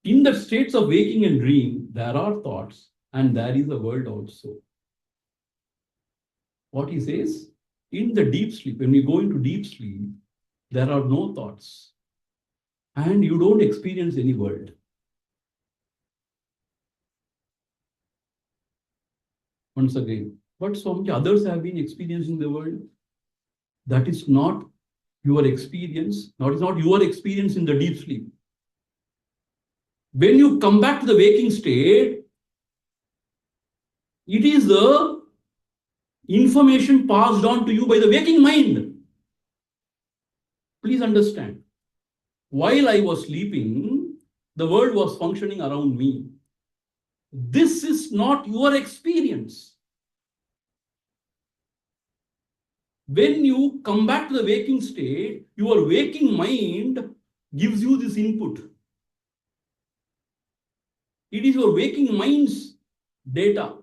In the states of waking and dream, there are thoughts and there is a world also. What he says, in the deep sleep, when we go into deep sleep, there are no thoughts and you don't experience any world. Once again, but some others have been experiencing the world. That is not your experience. That is not your experience in the deep sleep. When you come back to the waking state, it is the information passed on to you by the waking mind. Please understand. While I was sleeping, the world was functioning around me. This is not your experience. When you come back to the waking state, your waking mind gives you this input. It is your waking mind's data.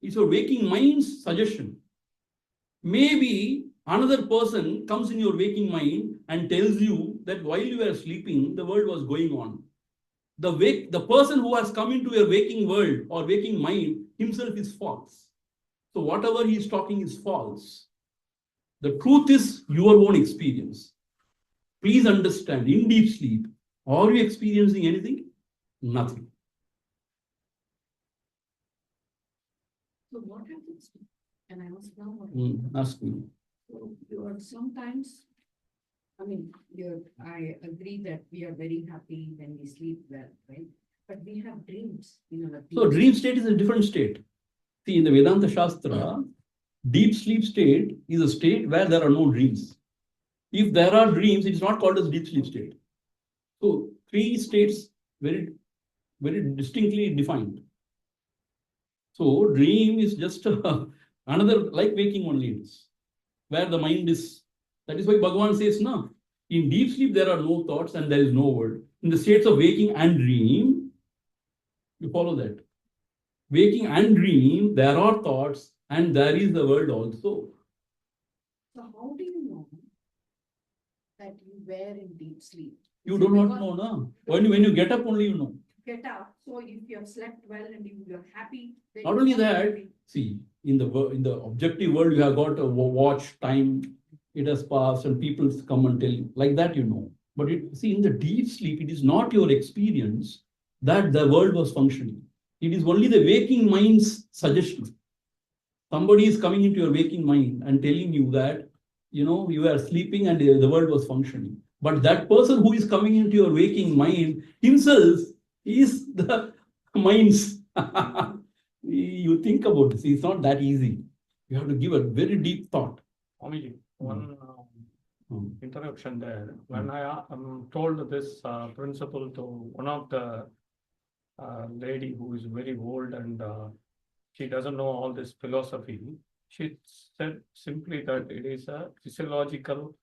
It's your waking mind's suggestion. Maybe another person comes in your waking mind and tells you that while you were sleeping, the world was going on. The person who has come into your waking world or waking mind himself is false. So whatever he is talking is false. The truth is your own experience. Please understand, in deep sleep, are you experiencing anything? Nothing. So what happens? And I was now Ask me. So you are sometimes, I agree that we are very happy when we sleep well, right? But we have dreams in our So dream state is a different state. See, in the Vedanta Shastra, deep sleep state is a state where there are no dreams. If there are dreams, it is not called as deep sleep state. So three states very, very distinctly defined. So dream is just another like waking only is, where the mind is. That is why Bhagavan says, no, in deep sleep there are no thoughts and there is no world. In the states of waking and dream, you follow that. Waking and dream, there are thoughts and there is the world also. So how do you know that you were in deep sleep? You do not know, no? When you get up only you know. Get up. So if you have slept well and you're happy, then not only that, see, in the objective world, you have got a watch time, it has passed, and people come and tell you, like that, you know. But see, in the deep sleep, it is not your experience that the world was functioning. It is only the waking mind's suggestion. Somebody is coming into your waking mind and telling you that, you are sleeping and the world was functioning. But that person who is coming into your waking mind himself is the mind's. You think about this, it's not that easy. You have to give a very deep thought. Swamiji, one interruption there. When I am told this principle to one of the lady who is very old and she doesn't know all this philosophy, she said simply that it is a physiological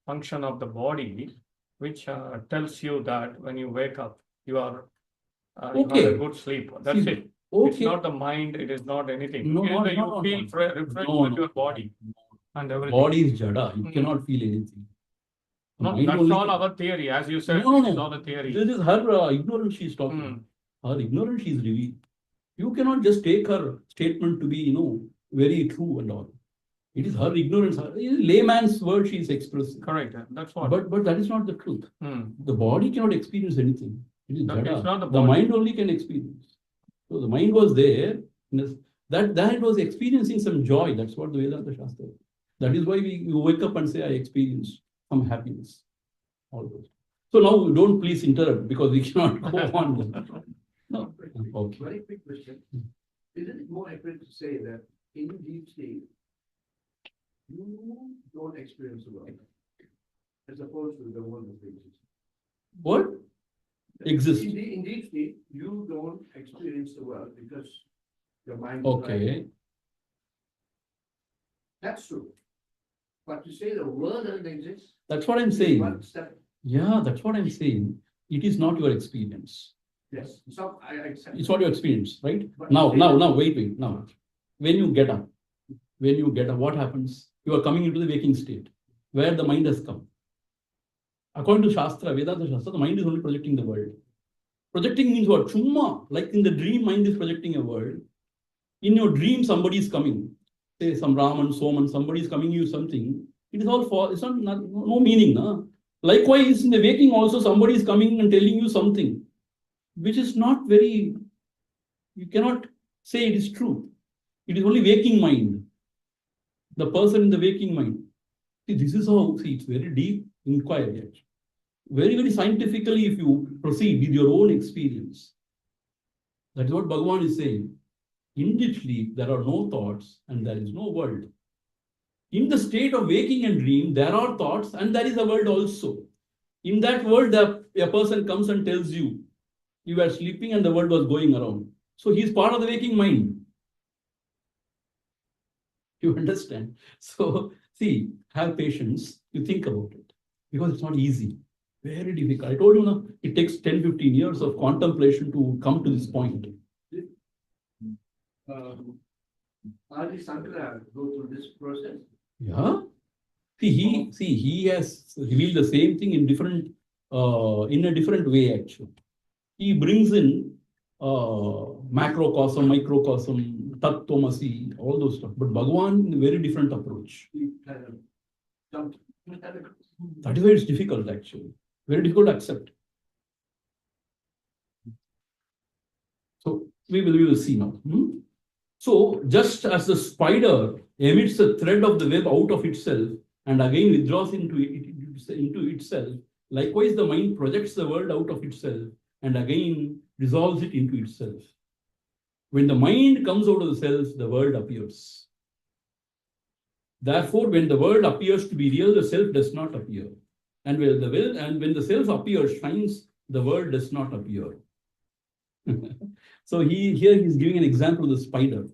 function of the body which tells you that when you wake up, you are you had a good sleep. That's it. Okay. It's not the mind, it is not anything. No, It is no, you no, feel refreshed No, with no. your body and everything. Body is jada, you cannot feel anything. No, Mind that's only all can- our theory, as you said. No, no, It's no. all a theory. This is her ignorance she is talking. Her ignorance she is revealed. You cannot just take her statement to be, very true and all. It is her ignorance, her layman's word she is expressing. Correct. That's what. But that is not the truth. The body cannot experience anything. It is No, jada. it's not the The body. mind only can experience. So the mind was there. That was experiencing some joy. That's what the Vedanta Shastra. That is why we wake up and say, I experienced some happiness. All those. So now don't please interrupt because we cannot go on. No. Okay. Very quick question. Isn't it more accurate to say that in deep sleep, you don't experience the world as opposed to the world of existence? What? exist. In deep sleep, you don't experience the world because your mind is Okay. right. That's true. But to say the world doesn't exist, That's what I'm is saying. one step. Yeah, that's what I'm saying. It is not your experience. Yes, so I accept. It's not your experience, right? But Now, say- wait. Now, when you get up, what happens? You are coming into the waking state, where the mind has come. According to Shastra, Vedanta Shastra, the mind is only projecting the world. Projecting means what? Chumma, like in the dream, mind is projecting a world. In your dream, somebody is coming. Say some Raman, Soman, somebody is coming you something. It is all for, it's not no meaning. No? Likewise, in the waking also, somebody is coming and telling you something, which is not very, you cannot say it is true. It is only waking mind. The person in the waking mind. See, this is how, it's very deep inquiry actually. Very, very scientifically, if you proceed with your own experience. That is what Bhagavan is saying. In deep sleep, there are no thoughts and there is no world. In the state of waking and dream, there are thoughts and there is a world also. In that world, a person comes and tells you, you were sleeping and the world was going around. So he is part of the waking mind. You understand? So, see, have patience. You think about it. Because it's not easy. Very difficult. I told you, no, it takes 10, 15 years of contemplation to come to this point. Adi Sankara go through this process. Yeah. He has revealed the same thing in a different way, actually. He brings in macrocosm, microcosm, tattvamasi, all those stuff. But Bhagavan, a very different approach. He kind of jumped. That is why it's difficult, actually. Very difficult to accept. So we will see now. So just as the spider emits a thread of the web out of itself and again withdraws into itself, likewise the mind projects the world out of itself and again resolves it into itself. When the mind comes out of the self, the world appears. Therefore, when the world appears to be real, the self does not appear. And when the self appears, shines, the world does not appear. So here he's giving an example of the spider.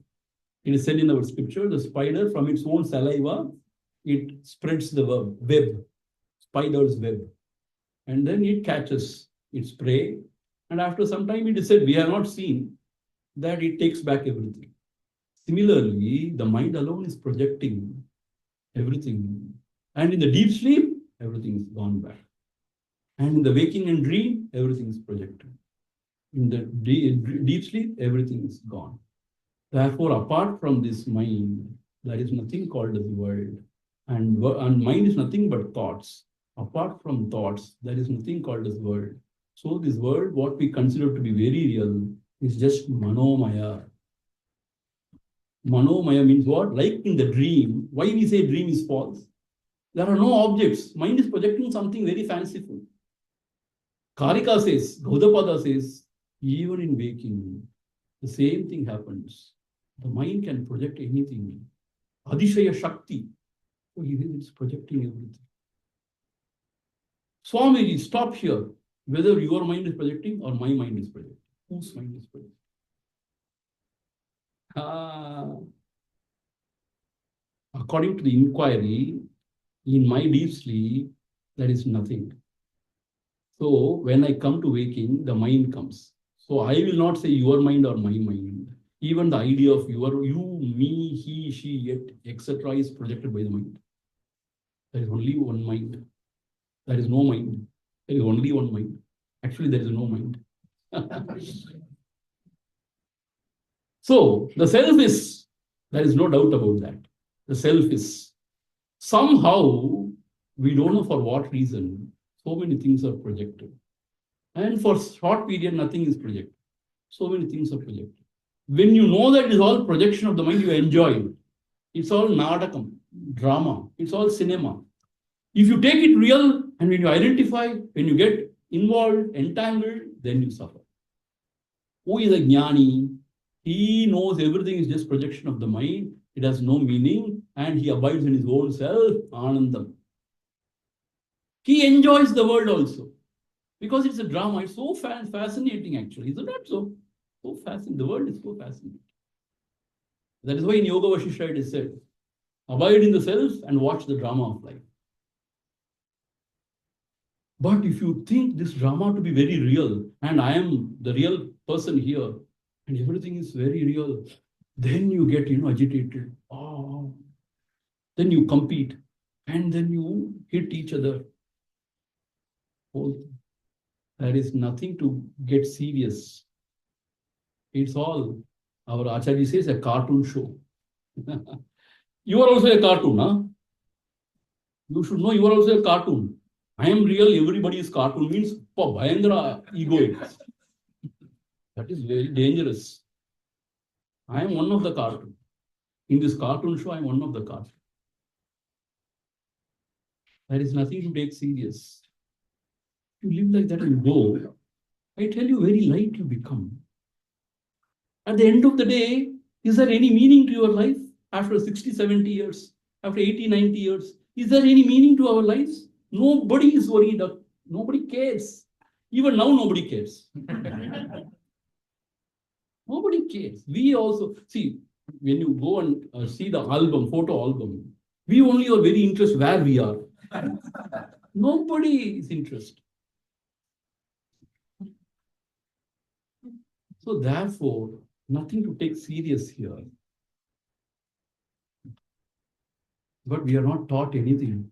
It is said in our scripture, the spider from its own saliva, it spreads the web, spider's web. And then it catches its prey. And after some time, it is said, we have not seen that it takes back everything. Similarly, the mind alone is projecting everything. And in the deep sleep, everything is gone back. And in the waking and dream, everything is projected. In the deep sleep, everything is gone. Therefore, apart from this mind, there is nothing called as world. And mind is nothing but thoughts. Apart from thoughts, there is nothing called as world. So this world, what we consider to be very real, is just manomaya. Manomaya means what? Like in the dream. Why we say dream is false? There are no objects. Mind is projecting something very fanciful. Karika says, Gaudapada says, even in waking, the same thing happens. The mind can project anything. Adishaya Shakti. So it's projecting everything. Swamiji, stop here. Whether your mind is projecting or my mind is projecting. Whose mind is projecting? According to the inquiry, in my deep sleep, there is nothing. So when I come to waking, the mind comes. So I will not say your mind or my mind. Even the idea of you, me, he, she, it, etc. is projected by the mind. There is only one mind. There is no mind. There is only one mind. Actually, there is no mind. So the self is, there is no doubt about that. The self is. Somehow, we don't know for what reason, so many things are projected. And for short period, nothing is projected. So many things are projected. When you know that it is all projection of the mind, you enjoy it. It's all nadakam, drama. It's all cinema. If you take it real, and when you identify, when you get involved, entangled, then you suffer. Who is a jnani? He knows everything is just projection of the mind. It has no meaning, and he abides in his own self, anandam. He enjoys the world also. Because it's a drama. It's so fascinating, actually. Is it not so? So fascinating. The world is so fascinating. That is why in Yoga Vasishtha it is said, abide in the self and watch the drama of life. But if you think this drama to be very real, and I am the real person here, and everything is very real, then you get, agitated. Oh. Then you compete, and then you hit each other. There is nothing to get serious. It's all, our Acharya says, a cartoon show. You are also a cartoon, huh? You should know you are also a cartoon. I am real, everybody is cartoon, means Bhayandra egoic. That is very dangerous. I am one of the cartoon. In this cartoon show, I am one of the cartoon. There is nothing to take serious. You live like that and go. I tell you, very light you become. At the end of the day, is there any meaning to your life after 60, 70 years, after 80, 90 years? Is there any meaning to our lives? Nobody is worried. Nobody cares. Even now, nobody cares. Nobody cares. We also, see, when you go and see the album, photo album, we only are very interested where we are. Nobody is interested. So therefore, nothing to take serious here. But we are not taught anything.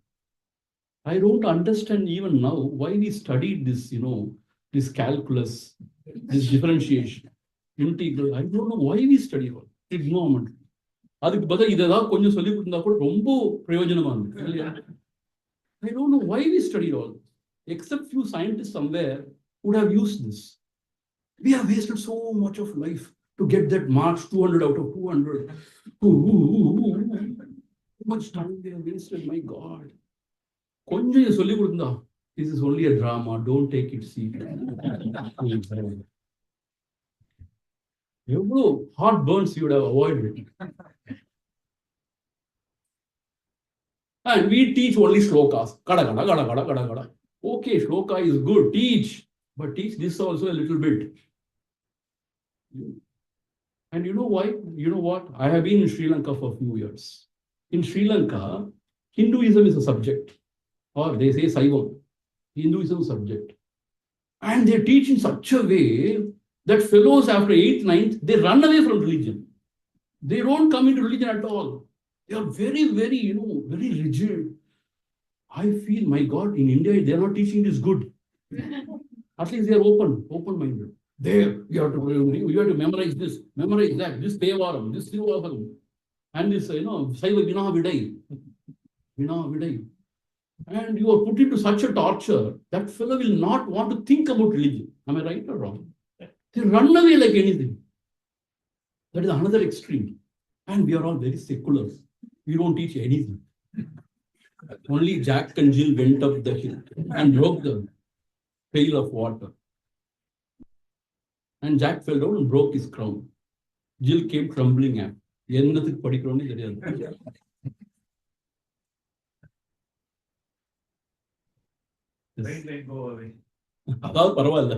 I don't understand even now why we studied this, this calculus, this differentiation, integral. I don't know why we study all. Trigonometry. அதுக்கு பதில் இதெல்லாம் கொஞ்சம் சொல்லி கொடுத்தா கூட ரொம்ப பிரயோஜனமா இருக்கு. I don't know why we studied all. Except few scientists somewhere would have used this. We have wasted so much of life to get that marks 200 out of 200. How much time they have wasted, my God. கொஞ்சம் சொல்லி கொடுத்தா, this is only a drama, don't take it seriously. எவ்வளோ heartburns you would have avoided. And we teach only shlokas. Kada, kada, kada, kada, kada, kada. Okay, shloka is good, teach. But teach this also a little bit. And you know why? You know what? I have been in Sri Lanka for a few years. In Sri Lanka, Hinduism is a subject. Or they say Saivam. Hinduism is a subject. And they teach in such a way that fellows after 8th, 9th, they run away from religion. They don't come into religion at all. They are very, very, very rigid. I feel, my God, in India, they are not teaching this good. At least they are open-minded. There, you have to memorize this, memorize that, this Devaram, this Tiruvannamalai, and this, Saiva Vina Vidai. Vina Vidai. And you are put into such a torture, that fellow will not want to think about religion. Am I right or wrong? They run away like anything. That is another extreme. And we are all very secular. We don't teach anything. Only Jack and Jill went up the hill and broke the pail of water. And Jack fell down and broke his crown. Jill came crumbling at. என்னத்துக்கு படிக்கிறோம்னு தெரியாது. அதாவது பரவாயில்ல.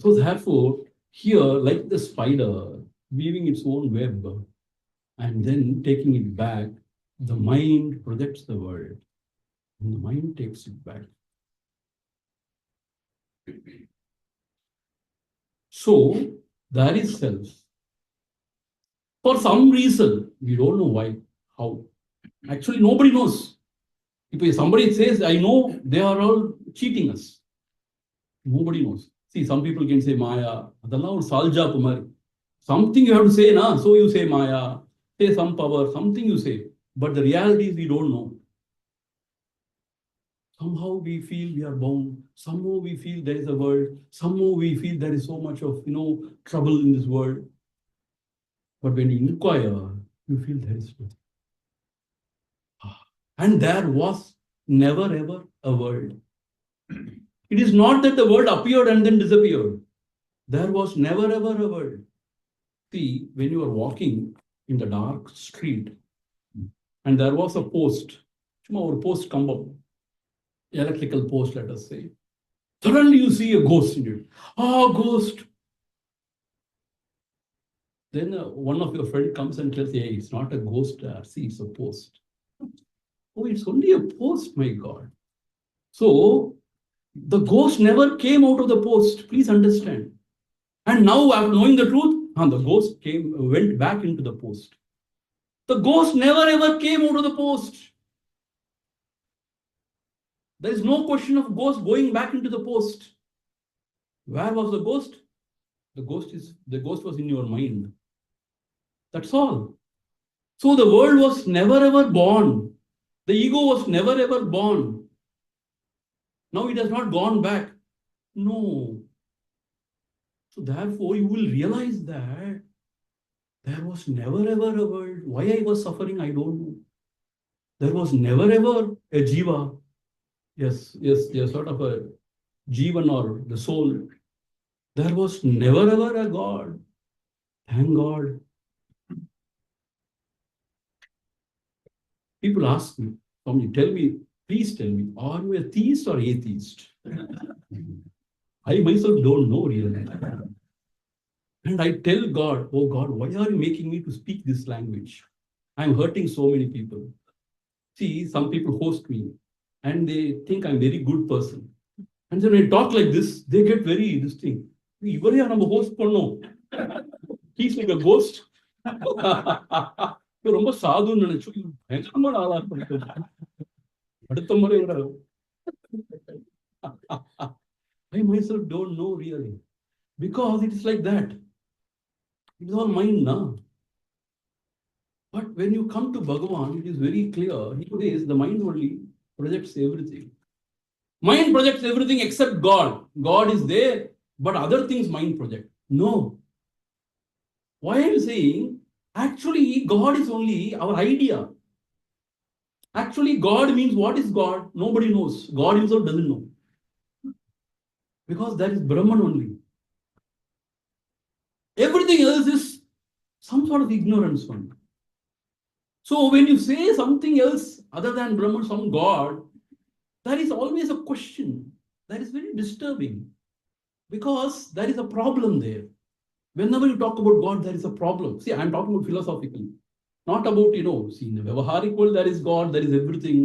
So therefore, here, like the spider, weaving its own web and then taking it back, the mind projects the world. And the mind takes it back. So, that is self. For some reason, we don't know why, how. Actually, nobody knows. If somebody says, I know, they are all cheating us. Nobody knows. See, some people can say Maya. Something you have to say, na? So you say Maya. Say some power, something you say. But the reality is we don't know. Somehow we feel we are bound. Somehow we feel there is a world. Somehow we feel there is so much of, trouble in this world. But when you inquire, you feel there is nothing. And there was never ever a world. It is not that the world appeared and then disappeared. There was never ever a world. See, when you are walking, in the dark street, and there was a post, or post kambam, electrical post, let us say. Suddenly you see a ghost in it. Ah, ghost. Then one of your friend comes and tells, hey, it's not a ghost, see, it's a post. Oh, it's only a post, my God. So the ghost never came out of the post, please understand. And now, after knowing the truth, the ghost went back into the post. The ghost never ever came out of the post. There is no question of ghost going back into the post. Where was the ghost? The ghost was in your mind. That's all. So the world was never ever born. The ego was never ever born. Now it has not gone back. No. So therefore you will realize that there was never ever a world. Why I was suffering, I don't know. There was never ever a jiva. Yes, sort of a jivan or the soul. There was never ever a God. Thank God. People ask me, please tell me, are you a theist or atheist? I myself don't know really. And I tell God, oh God, why are you making me to speak this language? I'm hurting so many people. See, some people host me and they think I'm a very good person. And then when I talk like this, they get very distinct. Host he's like a ghost. ரொம்ப சாதுன்னு நினைச்சு பயங்கரமான ஆளா இருப்பேன். அடுத்த முறை I myself don't know really. Because it is like that. It is all mind now. But when you come to Bhagavan, it is very clear. He says the mind only projects everything. Mind projects everything except God. God is there, but other things mind project. No. Why I am saying, actually, God is only our idea. Actually, God means what is God? Nobody knows. God himself doesn't know. Because that is Brahman only. Everything else is some sort of ignorance one. So when you say something else other than Brahman, some God, there is always a question. That is very disturbing. Because there is a problem there. Whenever you talk about God, there is a problem. See, I'm talking about philosophically. Not about, see, in the Vyavaharic world, there is God, there is everything.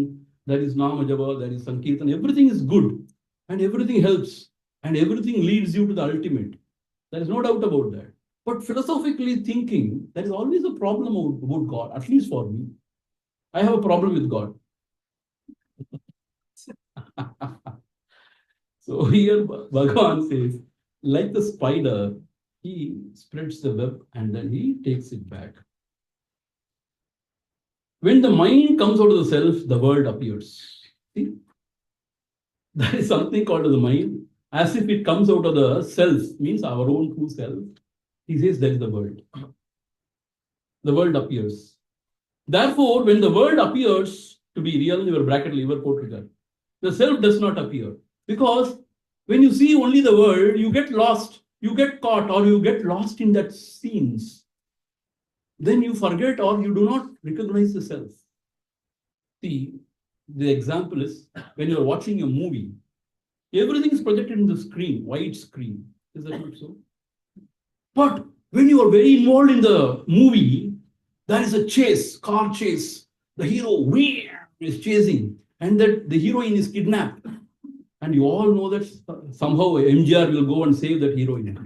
There is Nama Japa, there is Sankirtan. Everything is good. And everything helps. And everything leads you to the ultimate. There is no doubt about that. But philosophically thinking, there is always a problem about God, at least for me. I have a problem with God. So here Bhagavan says, like the spider, he spreads the web and then he takes it back. When the mind comes out of the self, the world appears. See? There is something called the mind. As if it comes out of the self, means our own true self. He says that is the world. The world appears. Therefore, when the world appears to be real, your bracket liver portrait, the self does not appear. Because when you see only the world, you get lost, you get caught, or you get lost in that scenes. Then you forget or you do not recognize the self. See, the example is when you're watching a movie, everything is projected in the screen, white screen. Is that not so? But when you are very involved in the movie, there is a chase, car chase. The hero is chasing, and that the heroine is kidnapped. And you all know that somehow MGR will go and save that heroine.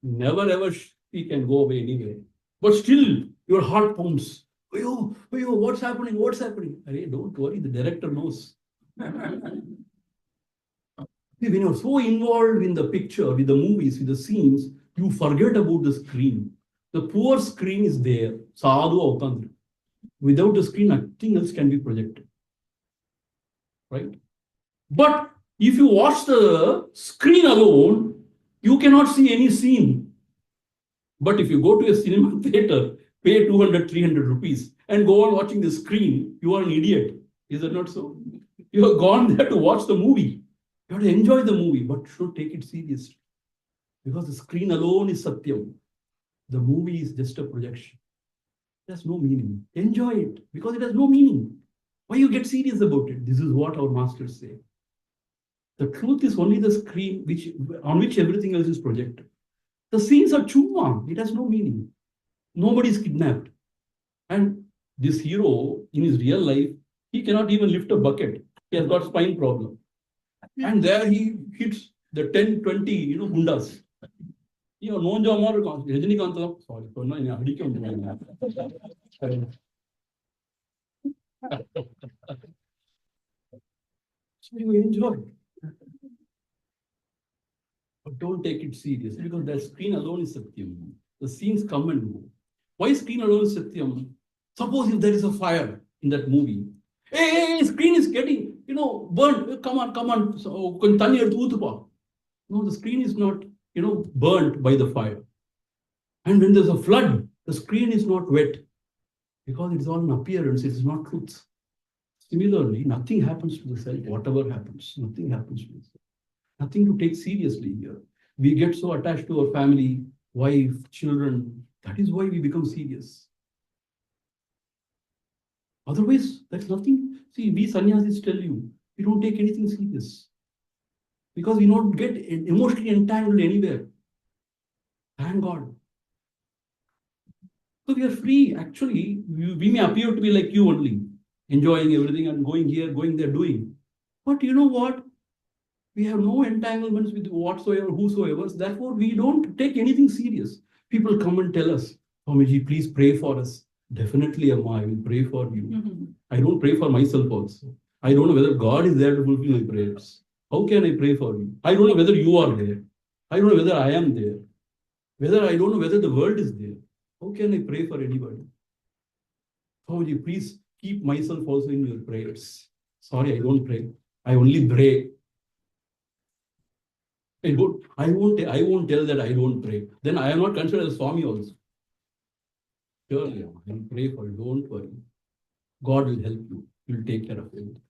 Never ever she can go away anyway. But still, your heart pumps. What's happening? What's happening? Hey, don't worry, the director knows. When you're so involved in the picture, with the movies, with the scenes, you forget about the screen. The poor screen is there. Sadhu Aukandra. Without the screen, nothing else can be projected. Right? But if you watch the screen alone, you cannot see any scene. But if you go to a cinema theater, pay 200, 300 rupees and go on watching the screen, you are an idiot. Is that not so? You have gone there to watch the movie. You have to enjoy the movie, but should take it seriously. Because the screen alone is Satyam. The movie is just a projection. It has no meaning. Enjoy it because it has no meaning. Why you get serious about it? This is what our masters say. The truth is only the screen on which everything else is projected. The scenes are chumma. It has no meaning. Nobody is kidnapped. And this hero, in his real life, he cannot even lift a bucket. He has got spine problem. And there he hits the 10, 20, gundas. Sorry, so you enjoy. But don't take it serious because the screen alone is Satyam. The scenes come and go. Why screen alone is Satyam? Suppose if there is a fire in that movie. Hey, screen is getting, burnt. Come on. So, no, the screen is not, burnt by the fire. And when there's a flood, the screen is not wet because it's all an appearance, it is not truth. Similarly, nothing happens to the self, whatever happens, nothing happens to the self. Nothing to take seriously here. We get so attached to our family, wife, children. That is why we become serious. Otherwise, that's nothing. See, we sannyasis tell you, we don't take anything serious. Because we don't get emotionally entangled anywhere. Thank God. So we are free. Actually, we may appear to be like you only, enjoying everything and going here, going there, doing. But you know what? We have no entanglements with whatsoever, whosoever. Therefore, we don't take anything serious. People come and tell us, Swamiji, please pray for us. Definitely, Amma, I will pray for you. I don't pray for myself also. I don't know whether God is there to fulfill my prayers. How can I pray for you? I don't know whether you are there. I don't know whether I am there. I don't know whether the world is there. How can I pray for anybody? Swamiji, please keep myself also in your prayers. Sorry, I don't pray. I only pray. I won't tell that I don't pray. Then I am not considered as Swami also. Surely, I will pray for you. Don't worry. God will help you. He will take care of you.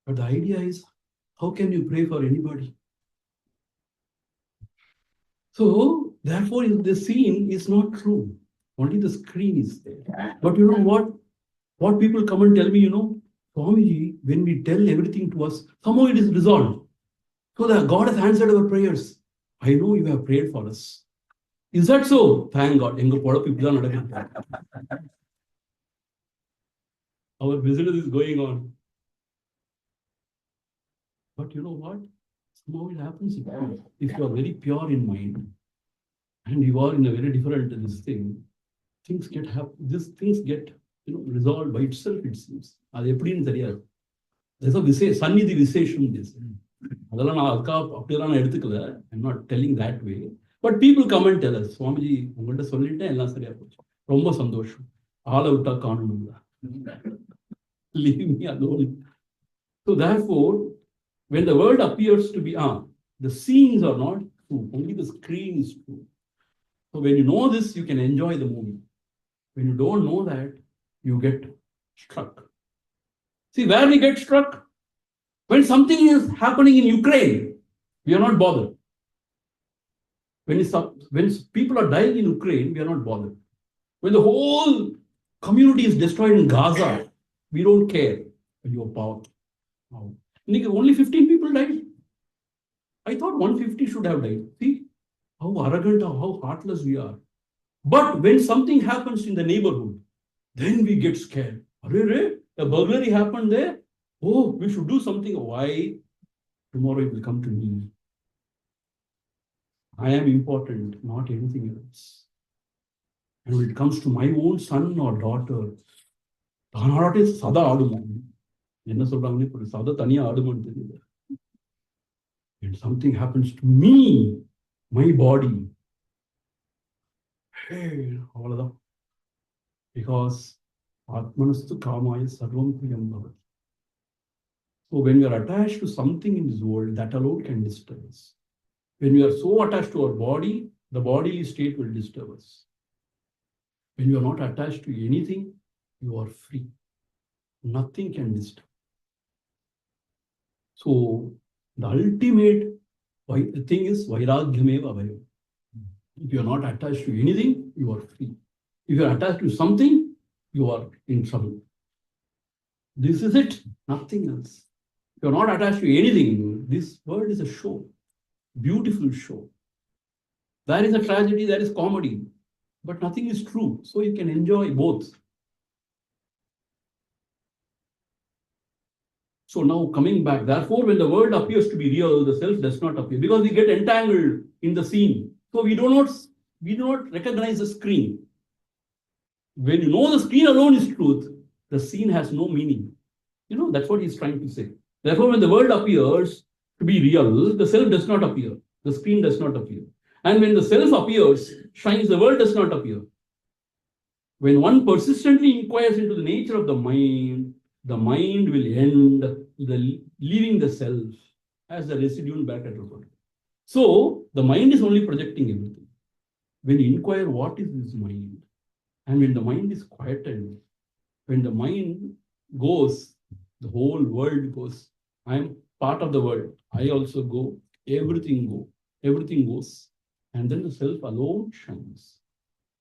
But the idea is, how can you pray for anybody? So, therefore, the scene is not true. Only the screen is there. But you know what? What people come and tell me, Swamiji, when we tell everything to us, somehow it is resolved. So that God has answered our prayers. I know you have prayed for us. Is that so? Thank God. Our business is going on. But you know what? Somehow it happens if you are very pure in mind and you are in a very different this thing, things get resolved by itself, it seems. There's a Sannidhi Visesham this. I'm not telling that way. But people come and tell us, Swamiji, leave me alone. So therefore, when the world appears to be the scenes are not true, only the screen is true. So when you know this, you can enjoy the movie. When you don't know that, you get struck. See, where we get struck? When something is happening in Ukraine, we are not bothered. When people are dying in Ukraine, we are not bothered. When the whole community is destroyed in Gaza, we don't care. You are powerful. Only 15 people died. I thought 150 should have died. See how arrogant or how heartless we are. But when something happens in the neighborhood, then we get scared. A burglary happened there. Oh, we should do something. Why? Tomorrow it will come to me. I am important, not anything else. And when it comes to my own son or daughter, when something happens to me, my body, hey, all of that. Because Atmanastu Kamaya Sarvam Priyam Bhavati. So when we are attached to something in this world, that alone can disturb us. When we are so attached to our body, the bodily state will disturb us. When you are not attached to anything, you are free. Nothing can disturb. So the ultimate thing is Vairagyameva Bhayam. If you are not attached to anything, you are free. If you are attached to something, you are in trouble. This is it, nothing else. If you are not attached to anything, this world is a show, beautiful show. There is a tragedy, there is comedy, but nothing is true. So you can enjoy both. So now coming back, therefore, when the world appears to be real, the self does not appear because we get entangled in the scene. So we do not recognize the screen. When you know the screen alone is truth, the scene has no meaning. That's what he's trying to say. Therefore, when the world appears to be real, the self does not appear. The screen does not appear. And when the self appears, shines, the world does not appear. When one persistently inquires into the nature of the mind will end leaving the self as the residue back at the. So the mind is only projecting everything. When you inquire what is this mind, and when the mind is quieted, when the mind goes, the whole world goes. I am part of the world. I also go. Everything goes. And then the self alone shines.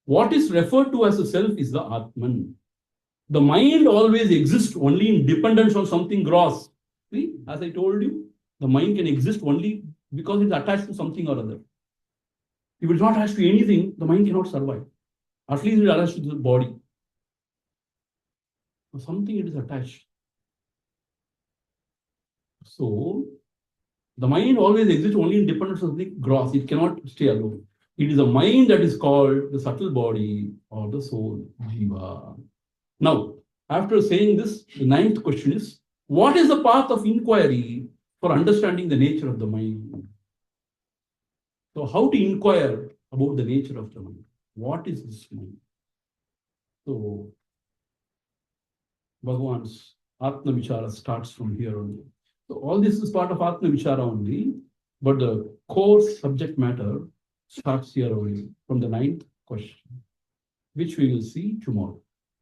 What is referred to as the self is the Atman. The mind always exists only in dependence on something gross. See, as I told you, the mind can exist only because it's attached to something or other. If it's not attached to anything, the mind cannot survive. At least it's attached to the body. Something it is attached. So, the mind always exists only in dependence on something gross. It cannot stay alone. It is a mind that is called the subtle body or the soul, Jiva. Now, after saying this, the 9th question is, what is the path of inquiry for understanding the nature of the mind? So, how to inquire about the nature of the mind? What is this mind? So, Bhagavan's Atma Vichara starts from here only. So, all this is part of Atma Vichara only, but the core subject matter starts here only from the 9th question, which we will see tomorrow.